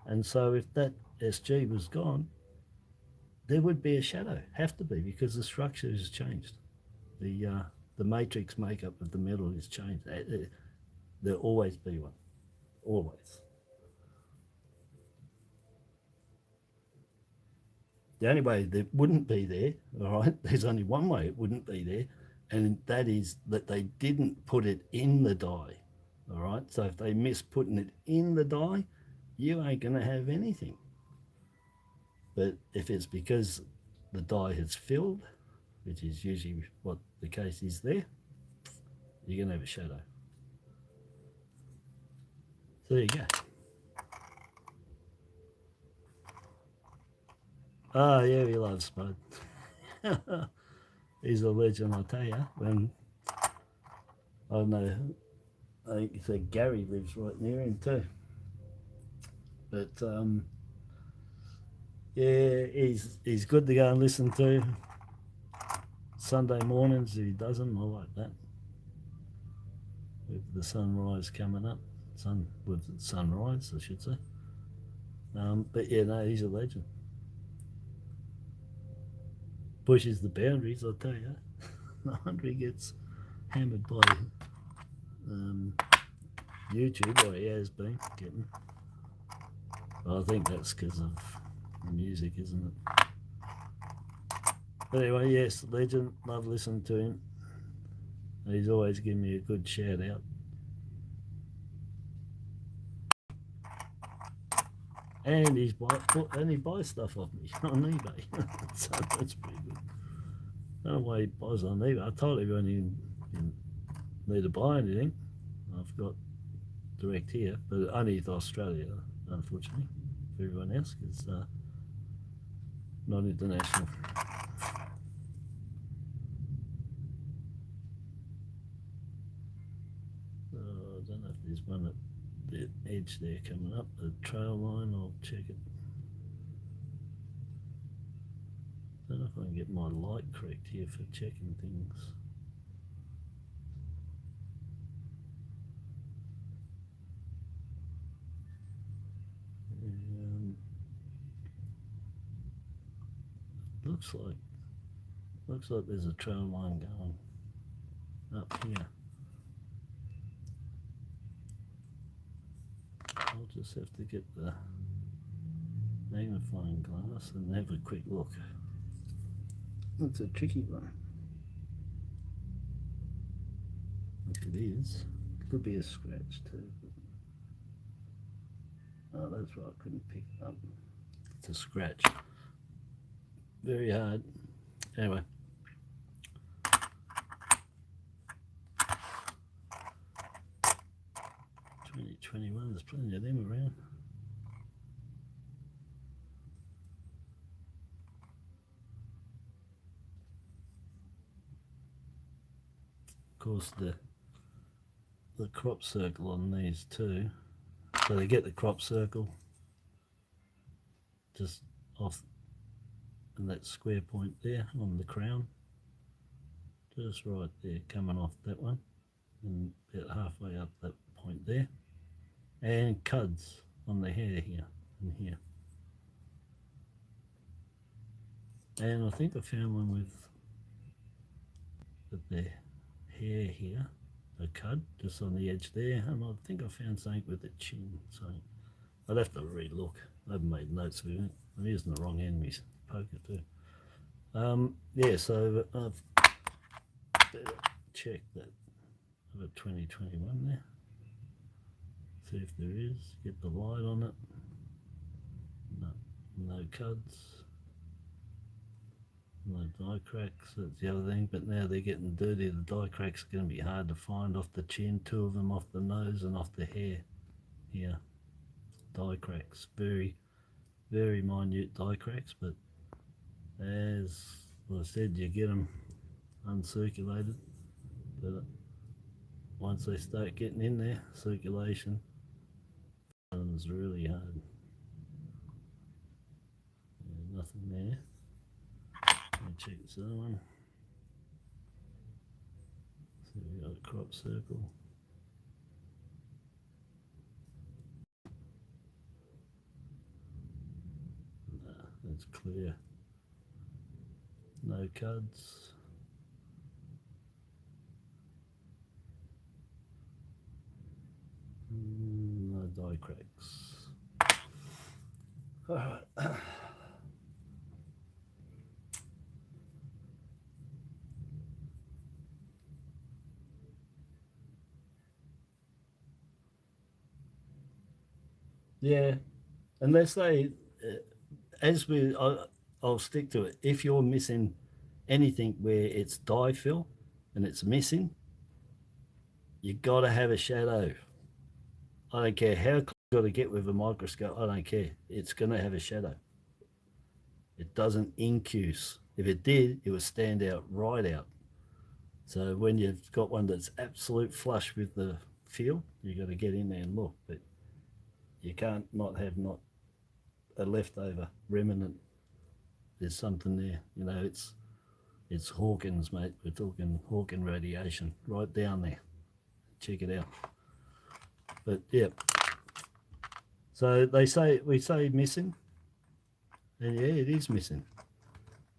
And so if that SG was gone, there would be a shadow, have to be, because the structure has changed. The matrix makeup of the metal is changed. There'll always be one, always. The only way that wouldn't be there, all right, there's only one way it wouldn't be there, and that is that they didn't put it in the die, all right? So if they miss putting it in the die, you ain't going to have anything. But if it's because the die has filled, which is usually what the case is there, you're going to have a shadow. So there you go. Oh, yeah, he loves Spud. He's a legend, I tell you. When I don't know, I think Gary lives right near him too. But yeah, he's good to go and listen to. Sunday mornings, if he doesn't, I like that. With the sunrise coming up, with sunrise, I should say. But yeah, no, he's a legend. Pushes the boundaries, I tell you. The Andre gets hammered by YouTube, or he has been getting. Well, I think that's because of the music, isn't it? But anyway, yes, legend. Love listening to him. He's always giving me a good shout out. And he buys stuff off me on eBay. So that's pretty good. I don't know why he buys on eBay. I told everyone you need to buy anything. I've got direct here, but only to Australia, unfortunately. For everyone else, it's not international. I don't know if there's one at the edge there coming up, the trail line. I'll check it. Don't know if I can get my light correct here for checking things. Looks like there's a trail line going up here. I'll just have to get the magnifying glass and have a quick look. That's a tricky one. If it is, it could be a scratch too. Oh, that's right, I couldn't pick it up. It's a scratch. very hard. Anyway. 2021, there's plenty of them around. Of course, the crop circle on these too. So they get the crop circle just off and that square point there on the crown, just right there, coming off that one, and about halfway up that point there, and cuds on the hair here and here. And I think I found one with the hair here, a cud just on the edge there, and I think I found something with the chin. So I'd have to re-look. I haven't made notes of it. I'm using the wrong end, my poker too. Yeah, so I've better check that I've got 2021 there. See if there is. Get the light on it. No cuds. No die cracks. That's the other thing. But now they're getting dirty. The die cracks are going to be hard to find off the chin. 2 of them off the nose and off the hair. Here, die cracks. Very, very minute die cracks. But as I said, you get them uncirculated. But once they start getting in there, circulation, it's really hard. Yeah, nothing there. Let me check this other one. So we got a crop circle. Nah, that's clear. No cuds. No die cracks. All right. Yeah, unless they, I'll stick to it. If you're missing anything where it's dye fill and it's missing, you got to have a shadow. I don't care how close you got to get with a microscope. I don't care. It's going to have a shadow. It doesn't incuse. If it did, it would stand out right out. So when you've got one that's absolute flush with the field, you got to get in there and look. But you can't not have a leftover remnant. There's something there. You know, it's Hawkins, mate. We're talking Hawkins radiation right down there. Check it out. But yeah, so we say missing, and yeah, it is missing.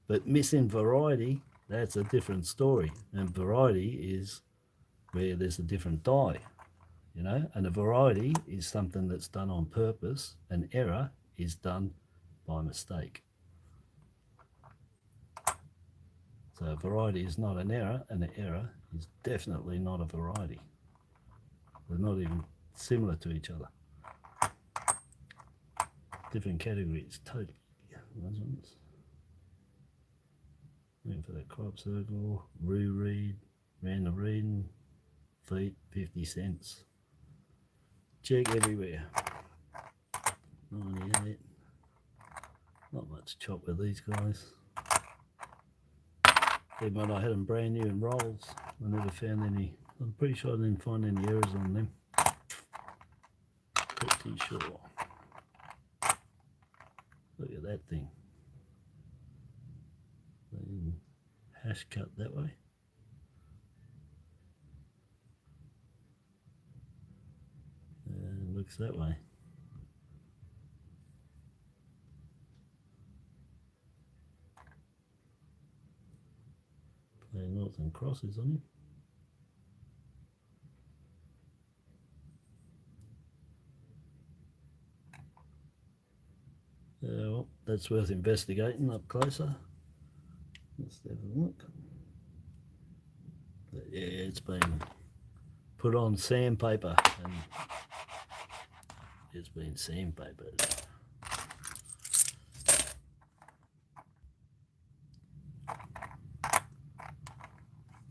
But missing variety, that's a different story. And variety is where there's a different dye, you know. And a variety is something that's done on purpose. An error is done by mistake. So a variety is not an error, and an error is definitely not a variety. They're not even similar to each other. Different categories, totally. Those ones. Looking for that crop circle, roo read, random reading, feet, 50 cents. Check everywhere. 98. Not much chop with these guys. Even when I had them brand new in rolls, I never found any. I'm pretty sure I didn't find any errors on them. Pretty sure. Look at that thing. Hash cut that way. And looks that way. Plain noughts and crosses on him. Well, that's worth investigating up closer. Let's have a look. But yeah, it's been put on sandpaper, and it's been sandpapered.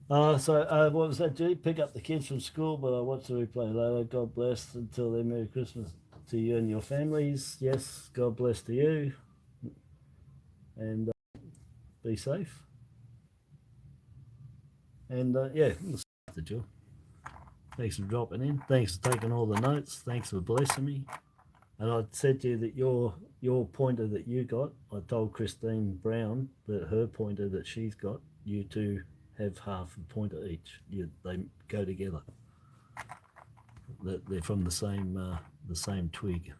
What was that, G? Pick up the kids from school, but I watch the replay later. God bless until then. Merry Christmas to you and your families. Yes, God bless to you. And be safe. And yeah, we'll start the Jill. Thanks for dropping in. Thanks for taking all the notes. Thanks for blessing me. And I said to you that your pointer that you got, I told Christine Brown that her pointer that she's got, you two have half a pointer each. They go together. They're from the same twig.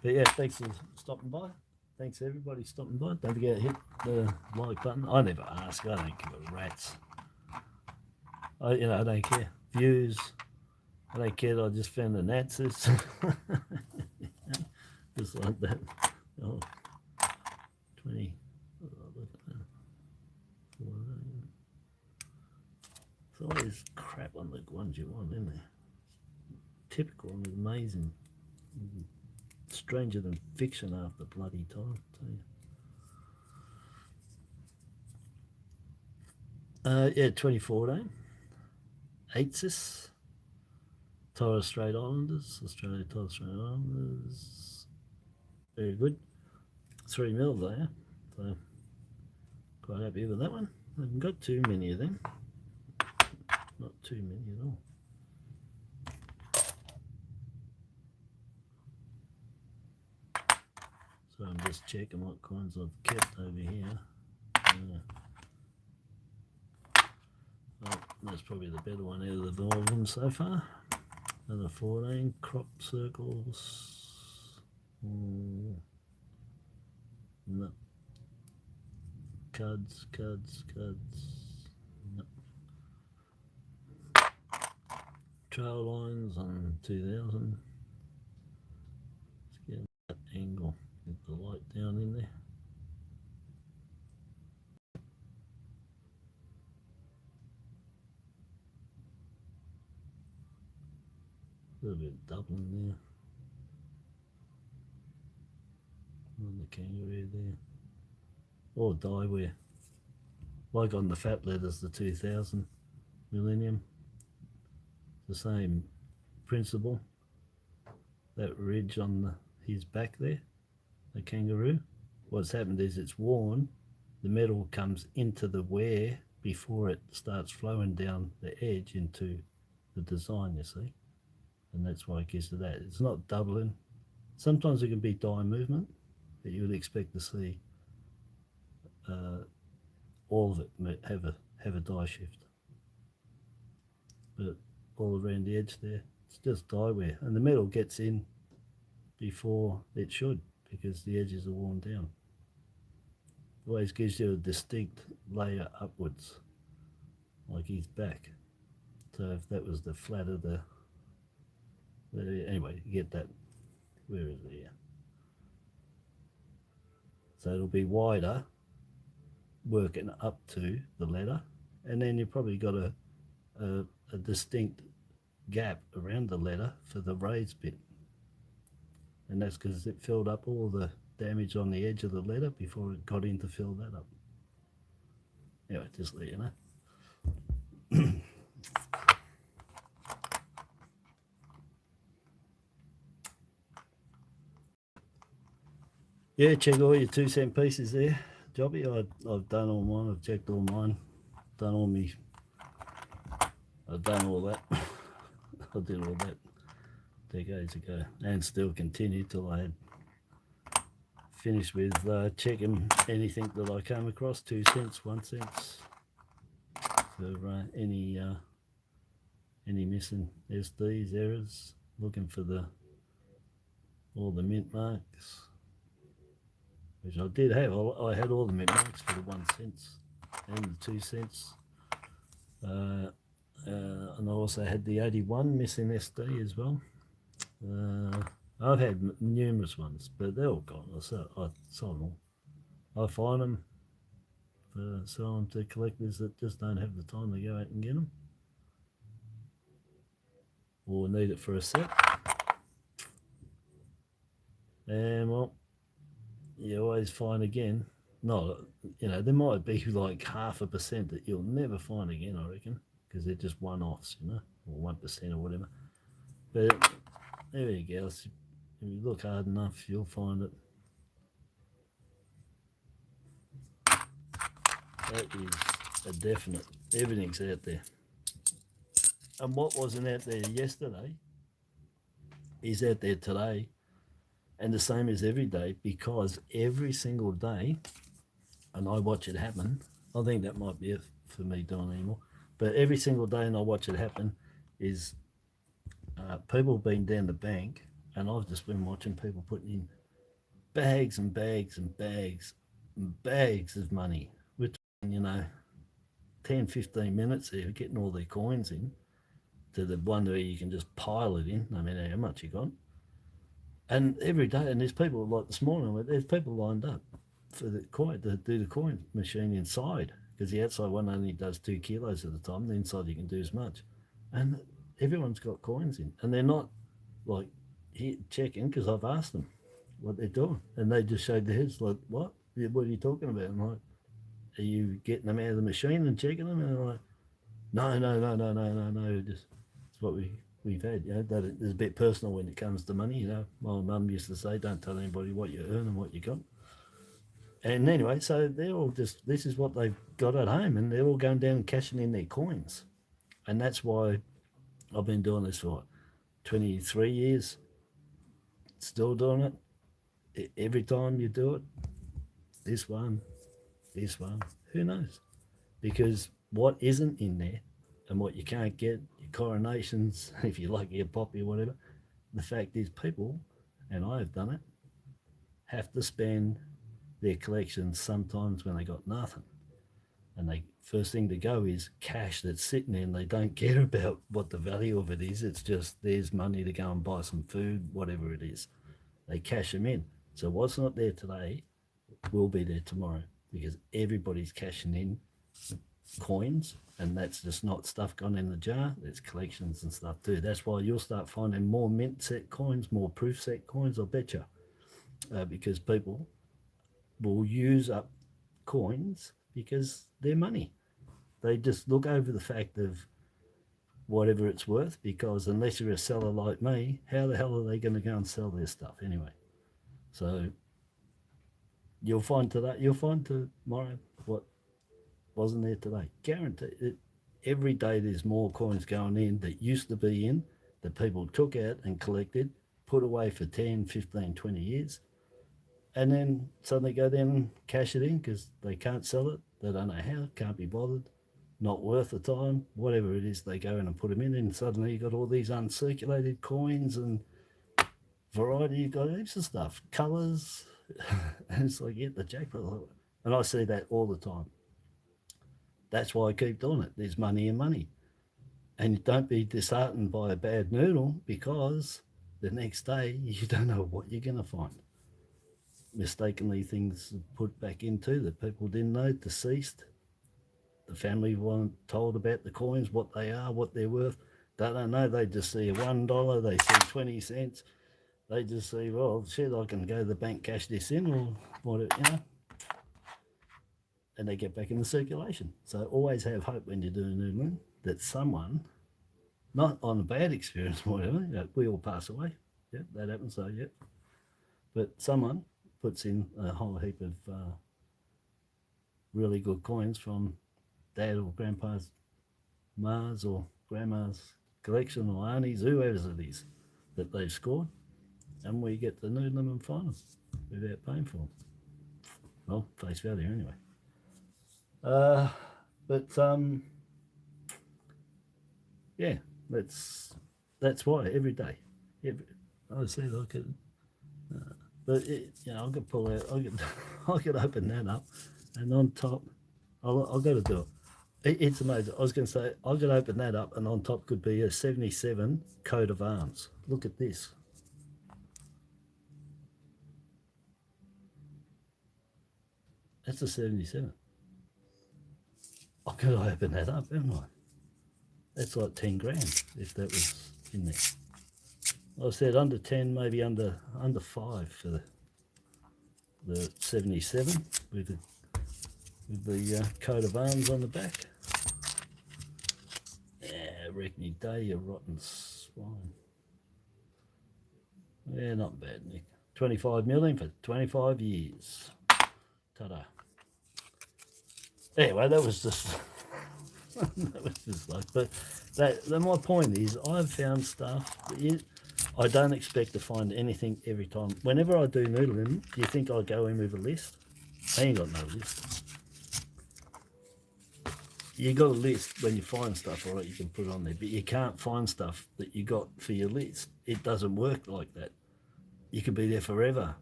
But yeah, thanks for stopping by. Thanks everybody stopping by. Don't forget to hit the like button. I never ask. I don't give a rat's. I don't care. Views. I don't care. I just found the answers. Just like that. Oh, 20. Oh, look at that. 14. There's always crap on the ones you want, isn't there? Typical and amazing. Stranger than fiction half the bloody time. Yeah, 2014. ATSIS. Torres Strait Islanders. Australia Torres Strait Islanders. Very good. 3 mil there. So quite happy with that one. I haven't got too many of them. Not too many at all. So I'm just checking what coins I've kept over here. Well, that's probably the better one out of all of them so far. Another 14 crop circles. No. Cuds. No. Trail lines on 2000. Let's get that angle. Get the light down in there. A little bit of doubling there. On the kangaroo there. Or die wear. Like on the fat letters, the 2000 millennium. The same principle. That ridge on his back there, the kangaroo. What's happened is it's worn, the metal comes into the wear before it starts flowing down the edge into the design, you see. And that's why it gives it that. It's not doubling. Sometimes it can be die movement that you would expect to see all of it have a die shift. But all around the edge there, it's just die wear. And the metal gets in before it should because the edges are worn down. Always gives you a distinct layer upwards, like his back. So if that was the flat of the anyway, you get that. Where is it here? So it'll be wider, working up to the letter, and then you've probably got a distinct gap around the letter for the raised bit, and that's because it filled up all the damage on the edge of the letter before it got in to fill that up. Anyway, just let you know. Yeah, check all your 2-cent pieces there, Jobby. I've done all mine. I've checked all mine. Done all me. I've done all that. I did all that decades ago, and still continue till I had finished with checking anything that I came across. 2 cents, 1 cent for any missing SDs, errors. Looking for all the mint marks, which I did have. I had all the mint marks for the 1 cent and the 2 cents. And I also had the 81 missing SD as well. I've had numerous ones, but they're all gone. I sold them all. I find them, sell them to collectors that just don't have the time to go out and get them, or need it for a set. And well, you always find again, not, you know, there might be like 0.5% that you'll never find again, I reckon, because they're just one-offs, you know, or 1% or whatever. But there you go. If you look hard enough, you'll find it. That is a definite. Everything's out there. And what wasn't out there yesterday is out there today, and the same as every day, because every single day, and I watch it happen. I think that might be it for me doing anymore. But every single day, and I watch it happen, is people being down the bank, and I've just been watching people putting in bags and bags and bags and bags of money. We're talking, you know, 10, 15 minutes there, getting all their coins in to the one where you can just pile it in, no matter how much you got. And every day, and there's people like this morning, there's people lined up for the coin to do the coin machine inside, because the outside one only does 2 kilos at a time. The inside you can do as much, and everyone's got coins in, and they're not like here checking, because I've asked them what they're doing, and they just showed their heads like, "What? What are you talking about?" I'm like, "Are you getting them out of the machine and checking them?" And they're like, "No. Just it's what we've had. You know, that it's a bit personal when it comes to money. You know, my mum used to say, don't tell anybody what you earn and what you got." And anyway, so they're all just, this is what they've got at home, and they're all going down and cashing in their coins. And that's why I've been doing this for 23 years, still doing it. Every time you do it, this one, who knows? Because what isn't in there and what you can't get, your coronations, if you like your poppy or whatever, the fact is people, and I have done it, have to spend their collections sometimes when they got nothing. And they first thing to go is cash that's sitting there, and they don't care about what the value of it is. It's just there's money to go and buy some food, whatever it is. They cash them in. So what's not there today will be there tomorrow, because everybody's cashing in coins, and that's just not stuff gone in the jar. There's collections and stuff too. That's why you'll start finding more mint set coins, more proof set coins, I'll bet you, because people will use up coins because they're money. They just look over the fact of whatever it's worth, because unless you're a seller like me, how the hell are they going to go and sell their stuff anyway? So you'll find tomorrow what wasn't there today. Guaranteed it. Every day there's more coins going in that used to be in, that people took out and collected, put away for 10, 15, 20 years, and then suddenly go down and cash it in because they can't sell it. They don't know how, can't be bothered, not worth the time, whatever it is, they go in and put them in, and suddenly you've got all these uncirculated coins and variety. You've got heaps of stuff, colours, and it's like, the jackpot. And I see that all the time. That's why I keep doing it. There's money in money. And don't be disheartened by a bad noodle, because the next day you don't know what you're going to find. Mistakenly things put back into that people didn't know, deceased. The family weren't told about the coins, what they are, what they're worth. They don't know. They just see $1, they see 20 cents. They just see, well, shit, I can go to the bank, cash this in, or whatever, you know. And they get back in the circulation. So always have hope when you're doing noodling that someone, not on a bad experience or whatever, we all pass away. Yeah, that happens, so yeah. But someone puts in a whole heap of really good coins from dad or grandpa's, ma's or grandma's collection, or auntie's, whoever's it is, that they've scored, and we get to noodle them and find them without paying for them. Well, face value anyway. Yeah, that's why every day. I said I could, but I could pull out. I could open that up, and on top, I've got to do it. It's amazing. I was going to say I could open that up, and on top could be a 77 coat of arms. Look at this. That's a 77. I could open that up, haven't I? That's like 10 grand if that was in there. I said under 10, maybe under 5 for the 77 with with the coat of arms on the back. Yeah, reckon you day, you rotten swine. Yeah, not bad, Nick. 25 million for 25 years. Ta-da. Anyway, that was just that was just like, but my point is, I've found stuff that I don't expect to find anything every time. Whenever I do noodling, do you think I go in with a list? I ain't got no list. You got a list when you find stuff, all right, you can put it on there, but you can't find stuff that you got for your list. It doesn't work like that. You could be there forever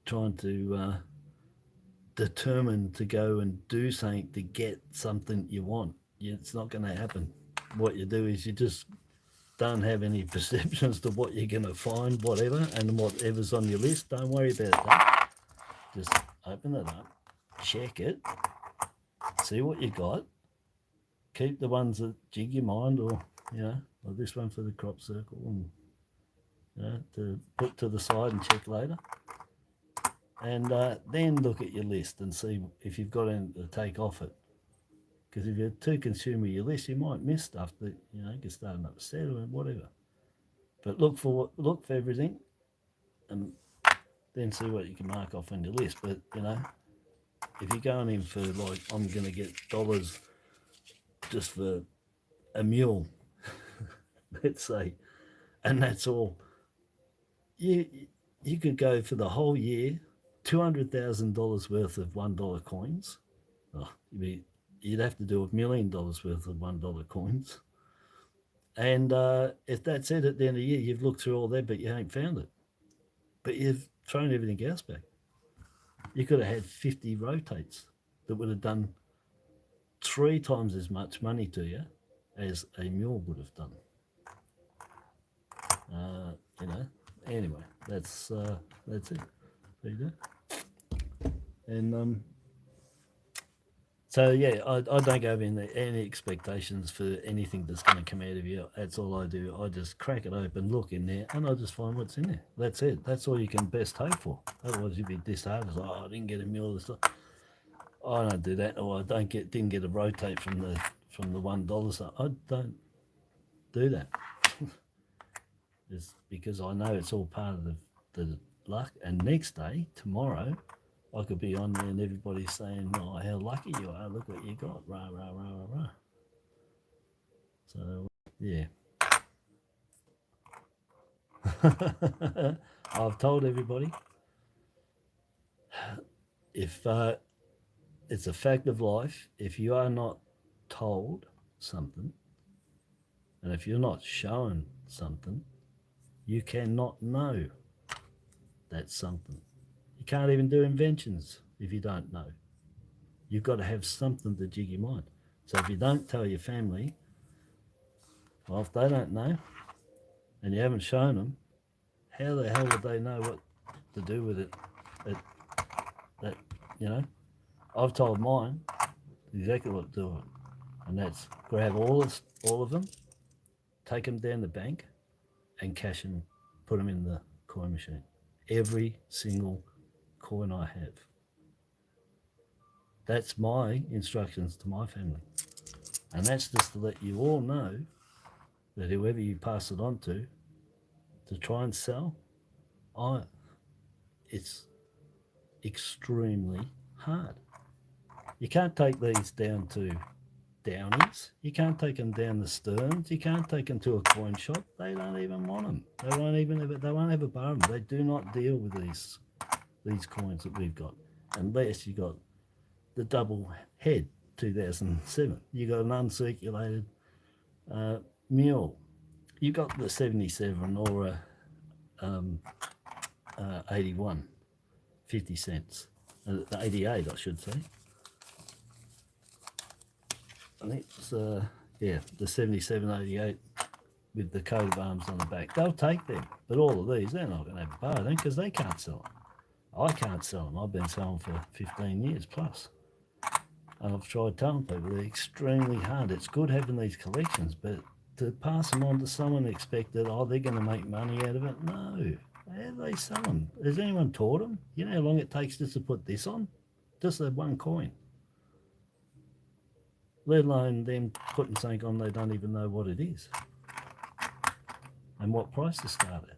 trying to determine to go and do something to get something you want. It's not going to happen. What you do is you just don't have any perceptions to what you're going to find, whatever, and whatever's on your list, don't worry about that. Just open it up, check it, see what you got, keep the ones that jig your mind, or, you know, like this one for the crop circle, and, you know, to put to the side and check later. And then look at your list and see if you've got anything to take off it. Because if you're too consumed with your list, you might miss stuff that, you know, gets starting upset or whatever. But look for everything, and then see what you can mark off on your list. But, you know, if you're going in for, like, I'm going to get dollars just for a mule, let's say, and that's all, you could go for the whole year, $200,000 worth of $1 coins. Oh, you'd have to do $1 million worth of $1 coins. And if that's it, at the end of the year, you've looked through all that, but you ain't found it. But you've thrown everything else back. You could have had 50 rotates that would have done 3 times as much money to you as a mule would have done. You know, anyway, that's it. There you go. And so yeah, I don't go in there any expectations for anything that's going to come out of you. That's all I do. I just crack it open, look in there, and I just find what's in there. That's it. That's all you can best hope for. Otherwise, you'd be disheartened. Like, I didn't get a mule. I don't do that. Or I didn't get a rotate from the $1 stuff. I don't do that. It's because I know it's all part of the luck. And next day, tomorrow, I could be on there and everybody's saying, oh, how lucky you are, look what you got, rah, rah, rah, rah, rah. So, yeah. I've told everybody, if it's a fact of life, if you are not told something, and if you're not shown something, you cannot know that's something. You can't even do inventions if you don't know. You've got to have something to jig your mind. So if you don't tell your family, well, if they don't know and you haven't shown them, how the hell would they know what to do with it? That you know, I've told mine exactly what to do with it, and that's grab all of them, take them down the bank, and cash them, put them in the coin machine. Every single coin I have. That's my instructions to my family. And that's just to let you all know that whoever you pass it on to try and sell, it's extremely hard. You can't take these down to Downies. You can't take them down the Stearns. You can't take them to a coin shop. They don't even want them. They won't have a bar of them. They do not deal with these coins that we've got, unless you got the double head 2007. You got an uncirculated mule. You got the 77 or a 81, 50 cents. The 88, I should say. I think it's yeah, the 7788 with the coat of arms on the back. They'll take them, but all of these, they're not going to have a bar of them because they can't sell them. I can't sell them. I've been selling for 15 years plus. And I've tried telling people they're extremely hard. It's good having these collections, but to pass them on to someone and expect that, oh, they're going to make money out of it, no. How do they sell them? Has anyone taught them? You know how long it takes just to put this on? just that one coin. Let alone them putting something on they don't even know what it is and what price to start at.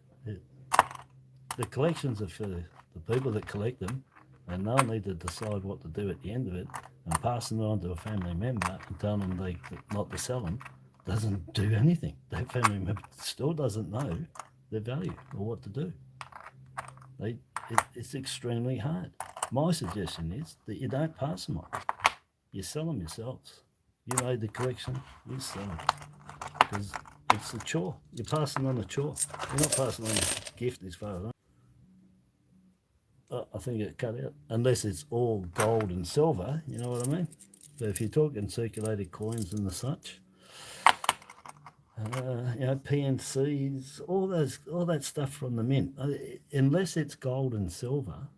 The collections are for the people that collect them, and they'll need to decide what to do at the end of it, and passing it on to a family member and telling them they not to sell them doesn't do anything. That family member still doesn't know their value or what to do. It's extremely hard. My suggestion is that you don't pass them on. You sell them yourselves. You made the collection, you sell them. Because it's a chore. You're passing on a chore. You're not passing on a gift as far as I know. I think it cut out. Unless it's all gold and silver, you know what I mean? But if you're talking circulated coins and the such, you know, PNCs, all that stuff from the mint, unless it's gold and silver,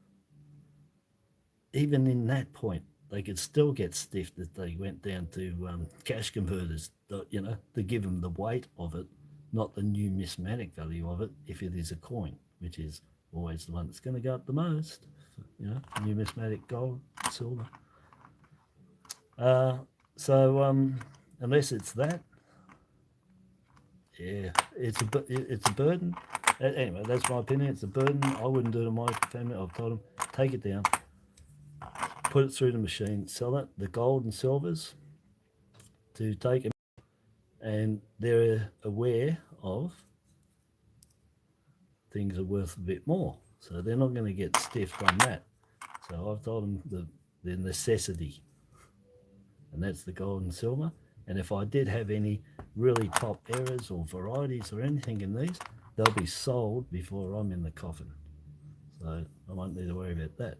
even in that point, they could still get stiffed if they went down to cash converters, you know, to give them the weight of it, not the numismatic value of it, if it is a coin, which is always the one that's going to go up the most, you know, numismatic gold, silver. So unless it's that, yeah, it's a burden. Anyway, that's my opinion. It's a burden. I wouldn't do it to my family. I've told them, take it down, put it through the machine, sell it, the gold and silvers, to take it, and they're aware of things are worth a bit more. So they're not going to get stiffed on that. So I've told them the necessity, and that's the gold and silver. And if I did have any really top errors or varieties or anything in these, they'll be sold before I'm in the coffin. So I won't need to worry about that.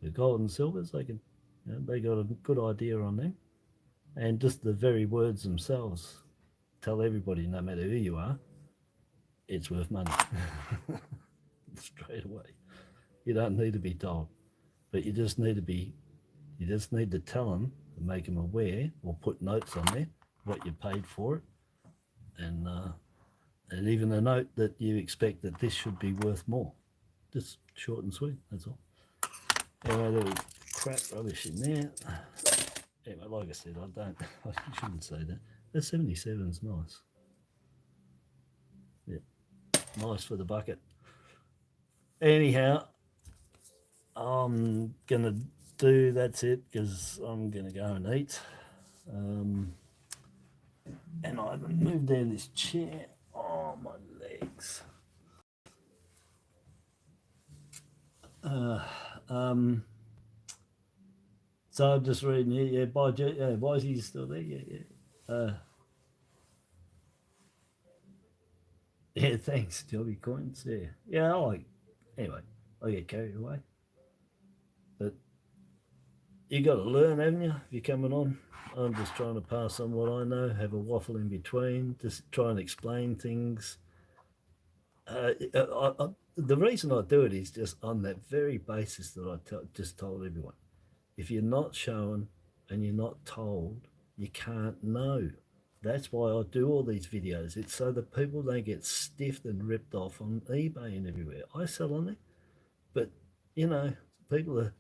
The gold and silvers, they can, you know, they got a good idea on them. And just the very words themselves tell everybody, no matter who you are, it's worth money. Straight away. You don't need to be told, but you just need to tell them and make them aware, or put notes on there what you paid for it, and even a note that you expect that this should be worth more. Just short and sweet, that's all. Anyway, there was crap rubbish in there. Anyway, like I said, I shouldn't say that. That 77 is nice. Yeah, nice for the bucket. Anyhow, I'm gonna that's it, because I'm gonna go and eat. And I haven't moved down this chair. Oh, my legs. So I'm just reading here. Yeah, why is he still there? Yeah. Yeah, thanks, Jobby Coins. Yeah. Anyway, I get carried away. But you got to learn, haven't you, if you're coming on? I'm just trying to pass on what I know, have a waffle in between, just try and explain things. The reason I do it is just on that very basis that I just told everyone. If you're not shown and you're not told, you can't know. That's why I do all these videos. It's so that people don't get stiffed and ripped off on eBay and everywhere. I sell on there, but, you know, people are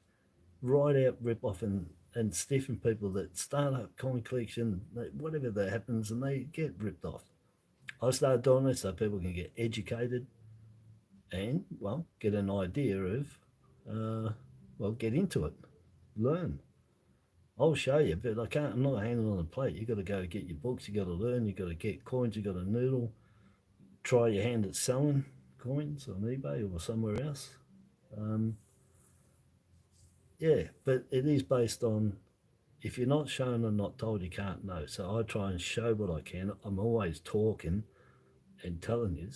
right out rip off and stiffing people that start up coin collection, whatever that happens, and they get ripped off. I started doing this so people can get educated and, well, get an idea of, get into it, learn. I'll show you, but I'm not handing on a plate. You got to go get your books, you got to learn, you got to get coins, you got to noodle, try your hand at selling coins on eBay or somewhere else. Yeah, but it is based on, if you're not shown and not told, you can't know. So I try and show what I can. I'm always talking and telling you.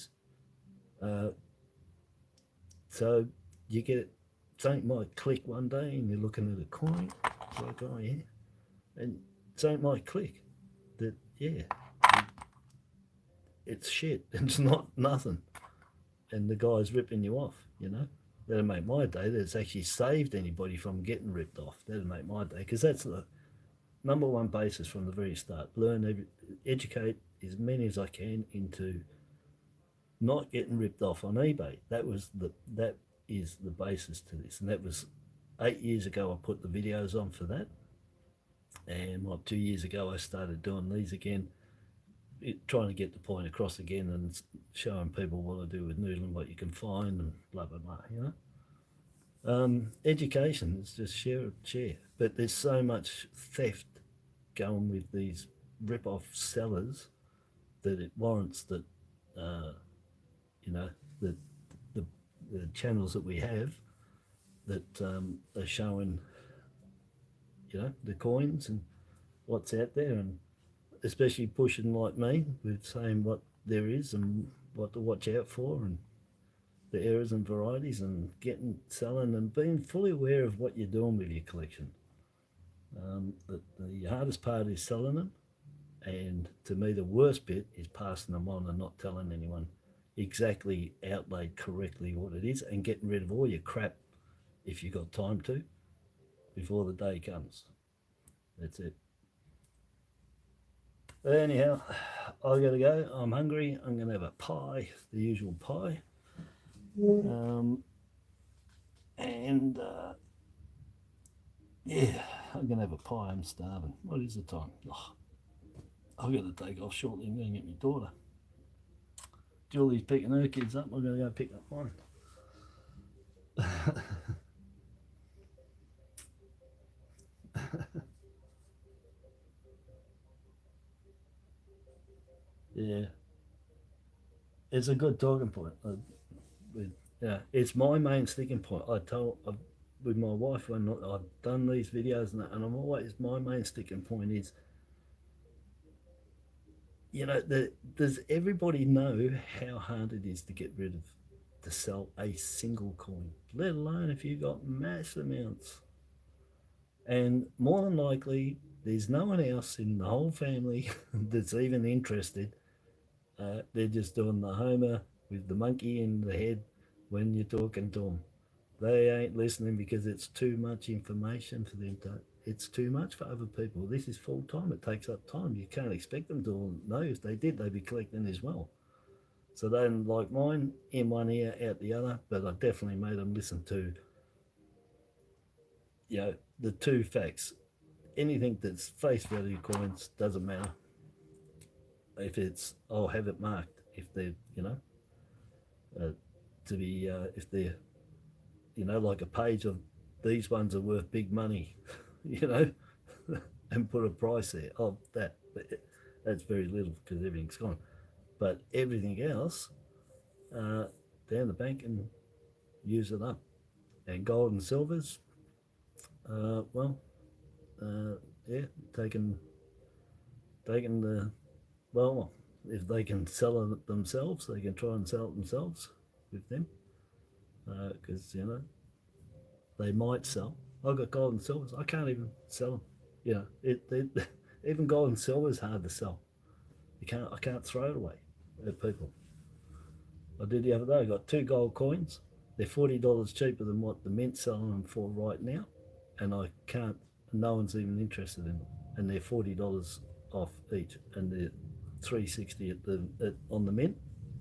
So you get, something might click one day and you're looking at a coin, it's like, oh yeah, and something might click that, yeah, it's shit, it's not nothing, and the guy's ripping you off, you know. That'll make my day. That's actually saved anybody from getting ripped off. That'll make my day, because that's the number one basis from the very start. Learn, educate as many as I can into not getting ripped off on eBay. That is the basis to this, and that was 8 years ago I put the videos on for that, and what, 2 years ago I started doing these again, trying to get the point across again and showing people what I do with noodling, what you can find, and blah blah blah, you know. Education is just share, but there's so much theft going with these rip-off sellers that it warrants that, you know, the, the channels that we have that are showing, you know, the coins and what's out there, and especially pushing like me with saying what there is and what to watch out for, and the errors and varieties, and selling and being fully aware of what you're doing with your collection. The hardest part is selling them, and to me the worst bit is passing them on and not telling anyone exactly outlaid correctly what it is, and getting rid of all your crap if you've got time to before the day comes. That's it. But anyhow, I gotta go. I'm hungry. I'm gonna have a pie, the usual pie. Yeah, I'm gonna have a pie. I'm starving. What is the time? Oh, I've got to take off shortly. I'm going to get my daughter. Julie's picking her kids up. I'm going to go pick up mine. Yeah, it's a good talking point. Yeah, it's my main sticking point. With my wife when I've done these videos and I'm always, my main sticking point is, you know, does everybody know how hard it is to sell a single coin, let alone if you've got mass amounts? And more than likely, there's no one else in the whole family that's even interested. They're just doing the Homer with the monkey in the head when you're talking to them. They ain't listening because it's too much information for them to. It's too much for other people. This is full time. It takes up time. You can't expect them to all know. If they did, they'd be collecting as well. So they don't like mine, in one ear, out the other. But I definitely made them listen to, you know, the two facts. Anything that's face value coins doesn't matter. If it's, I'll have it marked if they're, you know, if they're, you know, like a page of these ones are worth big money, you know, and put a price there of that. But that's very little because everything's gone. But everything else, down the bank and use it up. And gold and silvers, yeah, taking the, well, if they can sell it themselves, they can try and sell it themselves with them, because you know they might sell. I've got gold and silvers. I can't even sell them. You know, even gold and silver is hard to sell. I can't throw it away at people. I did the other day. I got 2 gold coins. They're $40 cheaper than what the mint's selling them for right now, and I can't. No one's even interested in them, and they're $40 off each, and they're $3.60 on the mint.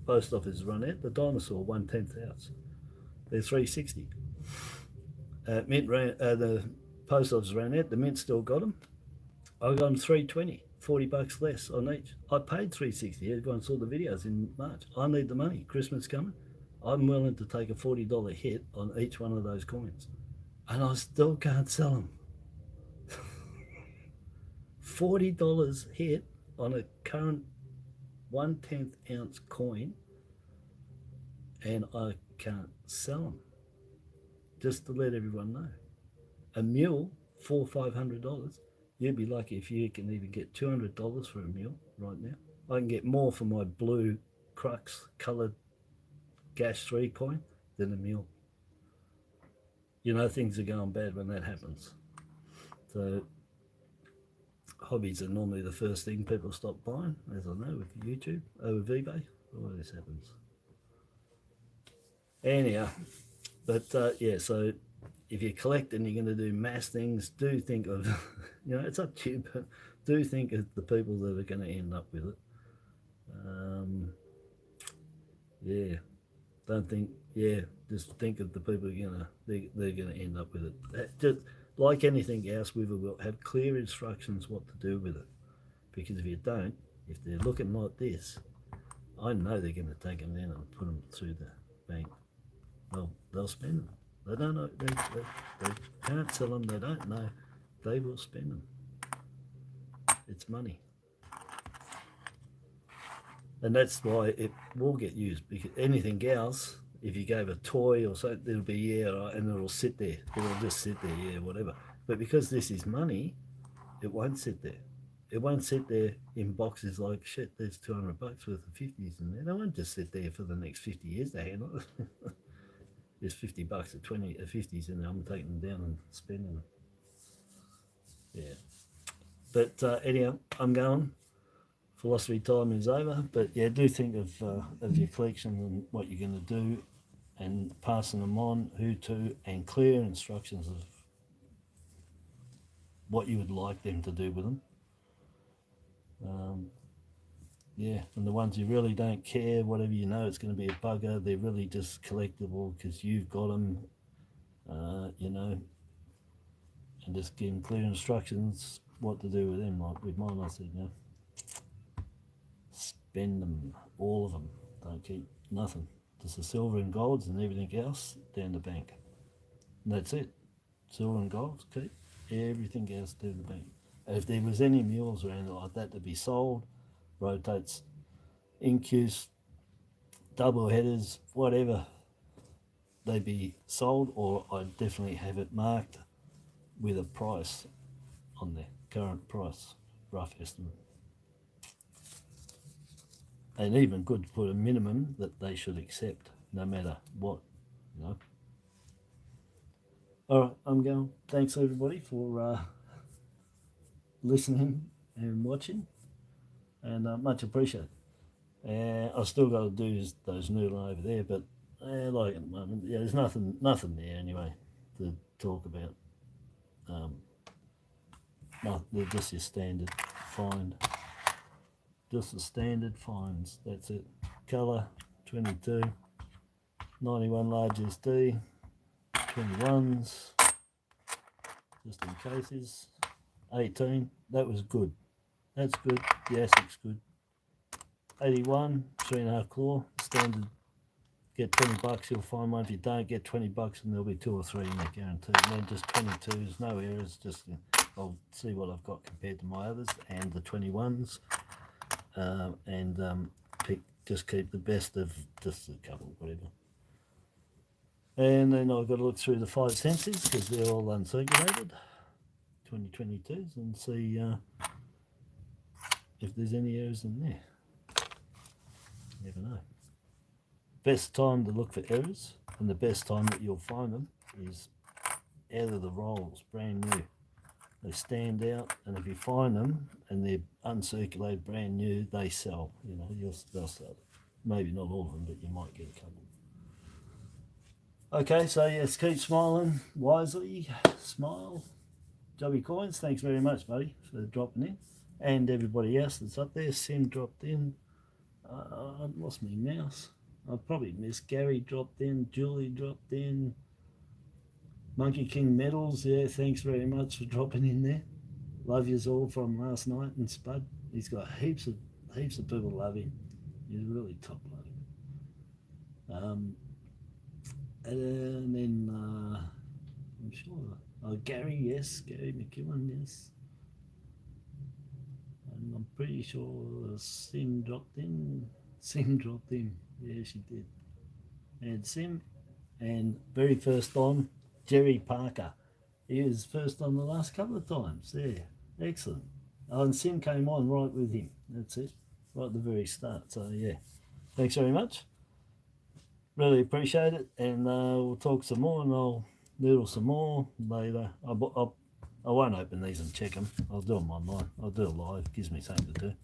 Post office run out. The dinosaur 1/10 ounce. They're $3.60. The post office ran out. The mint still got them. I got them $3.20, $40 less on each. I paid $3.60. Everyone saw the videos in March. I need the money. Christmas coming. I'm willing to take a $40 hit on each one of those coins, and I still can't sell them. $40 hit on a current 1/10 ounce coin, and I can't sell them. Just to let everyone know, a mule, $400-500. You'd be lucky if you can even get $200 for a mule right now. I can get more for my blue crux coloured Gas 3 coin than a mule. You know, things are going bad when that happens. So hobbies are normally the first thing people stop buying, as I know, with YouTube, with eBay. All this happens. Anyhow, but yeah, so if you're collecting, you're going to do mass things, do think of, you know, it's up to you, but do think of the people that are going to end up with it. Yeah, don't think, yeah, just think of the people they're gonna end up with it. Just like anything else, we will have clear instructions what to do with it. Because if you don't, if they're looking like this, I know they're going to take them down and put them through the bank. They'll spend them. They don't know. They can't sell them. They don't know. They will spend them. It's money. And that's why it will get used. Because anything else, if you gave a toy or something, it'll be, yeah, right, and it'll sit there. It'll just sit there, yeah, whatever. But because this is money, it won't sit there. It won't sit there in boxes like, shit, there's $200 worth of 50s in there. They won't just sit there for the next 50 years to handle it. There's $50 at 50s in there. I'm taking them down and spending them. Yeah. But anyhow, I'm going. Philosophy time is over. But yeah, do think of your collection and what you're going to do and passing them on, who to, and clear instructions of what you would like them to do with them. Yeah, and the ones you really don't care, whatever you know, it's going to be a bugger. They're really just collectible because you've got them, you know, and just give them clear instructions what to do with them. Like with mine, I said, you know, spend them, all of them. Don't keep nothing. Just the silver and golds and everything else down the bank. And that's it. Silver and golds, keep everything else down the bank. If there was any mules or anything like that to be sold, rotates, incus, double headers, whatever, they'd be sold, or I'd definitely have it marked with a price on there, current price, rough estimate. And even good to put a minimum that they should accept, no matter what, you know. All right, I'm going. Thanks everybody for listening and watching, and much appreciated. I've still got to do those noodling over there, but like at the moment, yeah, there's nothing there anyway to talk about. No, they're just your standard find, just the standard finds. That's it. Colour 22, 91 large SD, 21s, just in cases. 18. That was good. That's good. The ASIC's good. 81, 3.5 claw, standard. Get $20, you'll find one. If you don't, get $20 and there'll be 2 or 3 in there guaranteed. And then just 22s, no errors, just I'll see what I've got compared to my others and the 21s. Just keep the best of just a couple, whatever. And then I've got to look through the 5 senses because they're all uncirculated, 2022s, and see if there's any errors in there. Never know. Best time to look for errors, and the best time that you'll find them, is out of the rolls, brand new. They stand out, and if you find them and they're uncirculated, brand new, they sell. You know, they'll sell. Maybe not all of them, but you might get a couple. Okay, so yes, keep smiling wisely. Smile. Jobby Coins, thanks very much, buddy, for dropping in, and everybody else that's up there. Sim dropped in. I've lost my mouse. I probably missed. Gary dropped in. Julie dropped in. Monkey King Medals, yeah, thanks very much for dropping in there. Love yous all from last night. And Spud, he's got heaps of people love him. He's really top bloke. And then I'm sure Gary, yes, Gary McEwen, yes. And I'm pretty sure Sim dropped in. Yeah, she did. And Sim, and very first on, Jerry Parker. He was first on the last couple of times. There, excellent. Oh, and Sim came on right with him. That's it, right at the very start. So yeah, thanks very much. Really appreciate it, and we'll talk some more, and I'll noodle some more later. I won't open these and check them. I'll do them online. I'll do it live. Gives me something to do.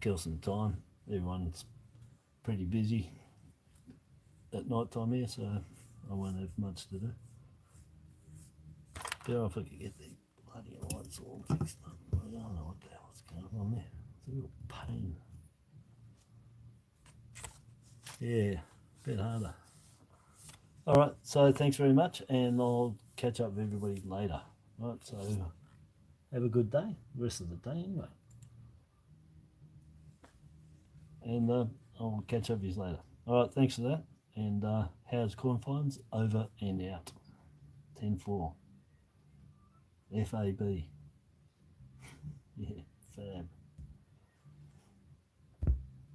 Kill some time. Everyone's pretty busy at night time here, so I won't have much to do. But if I could get the bloody lights all fixed up. I don't know what the hell's going on there. It's a real pain. Yeah. bit harder. All right, so thanks very much, and I'll catch up with everybody later. All right, so have a good day, rest of the day anyway. And I'll catch up with you later. All right, thanks for that. And Howard's Corn Finds over and out. 10-4. FAB. Yeah, fab.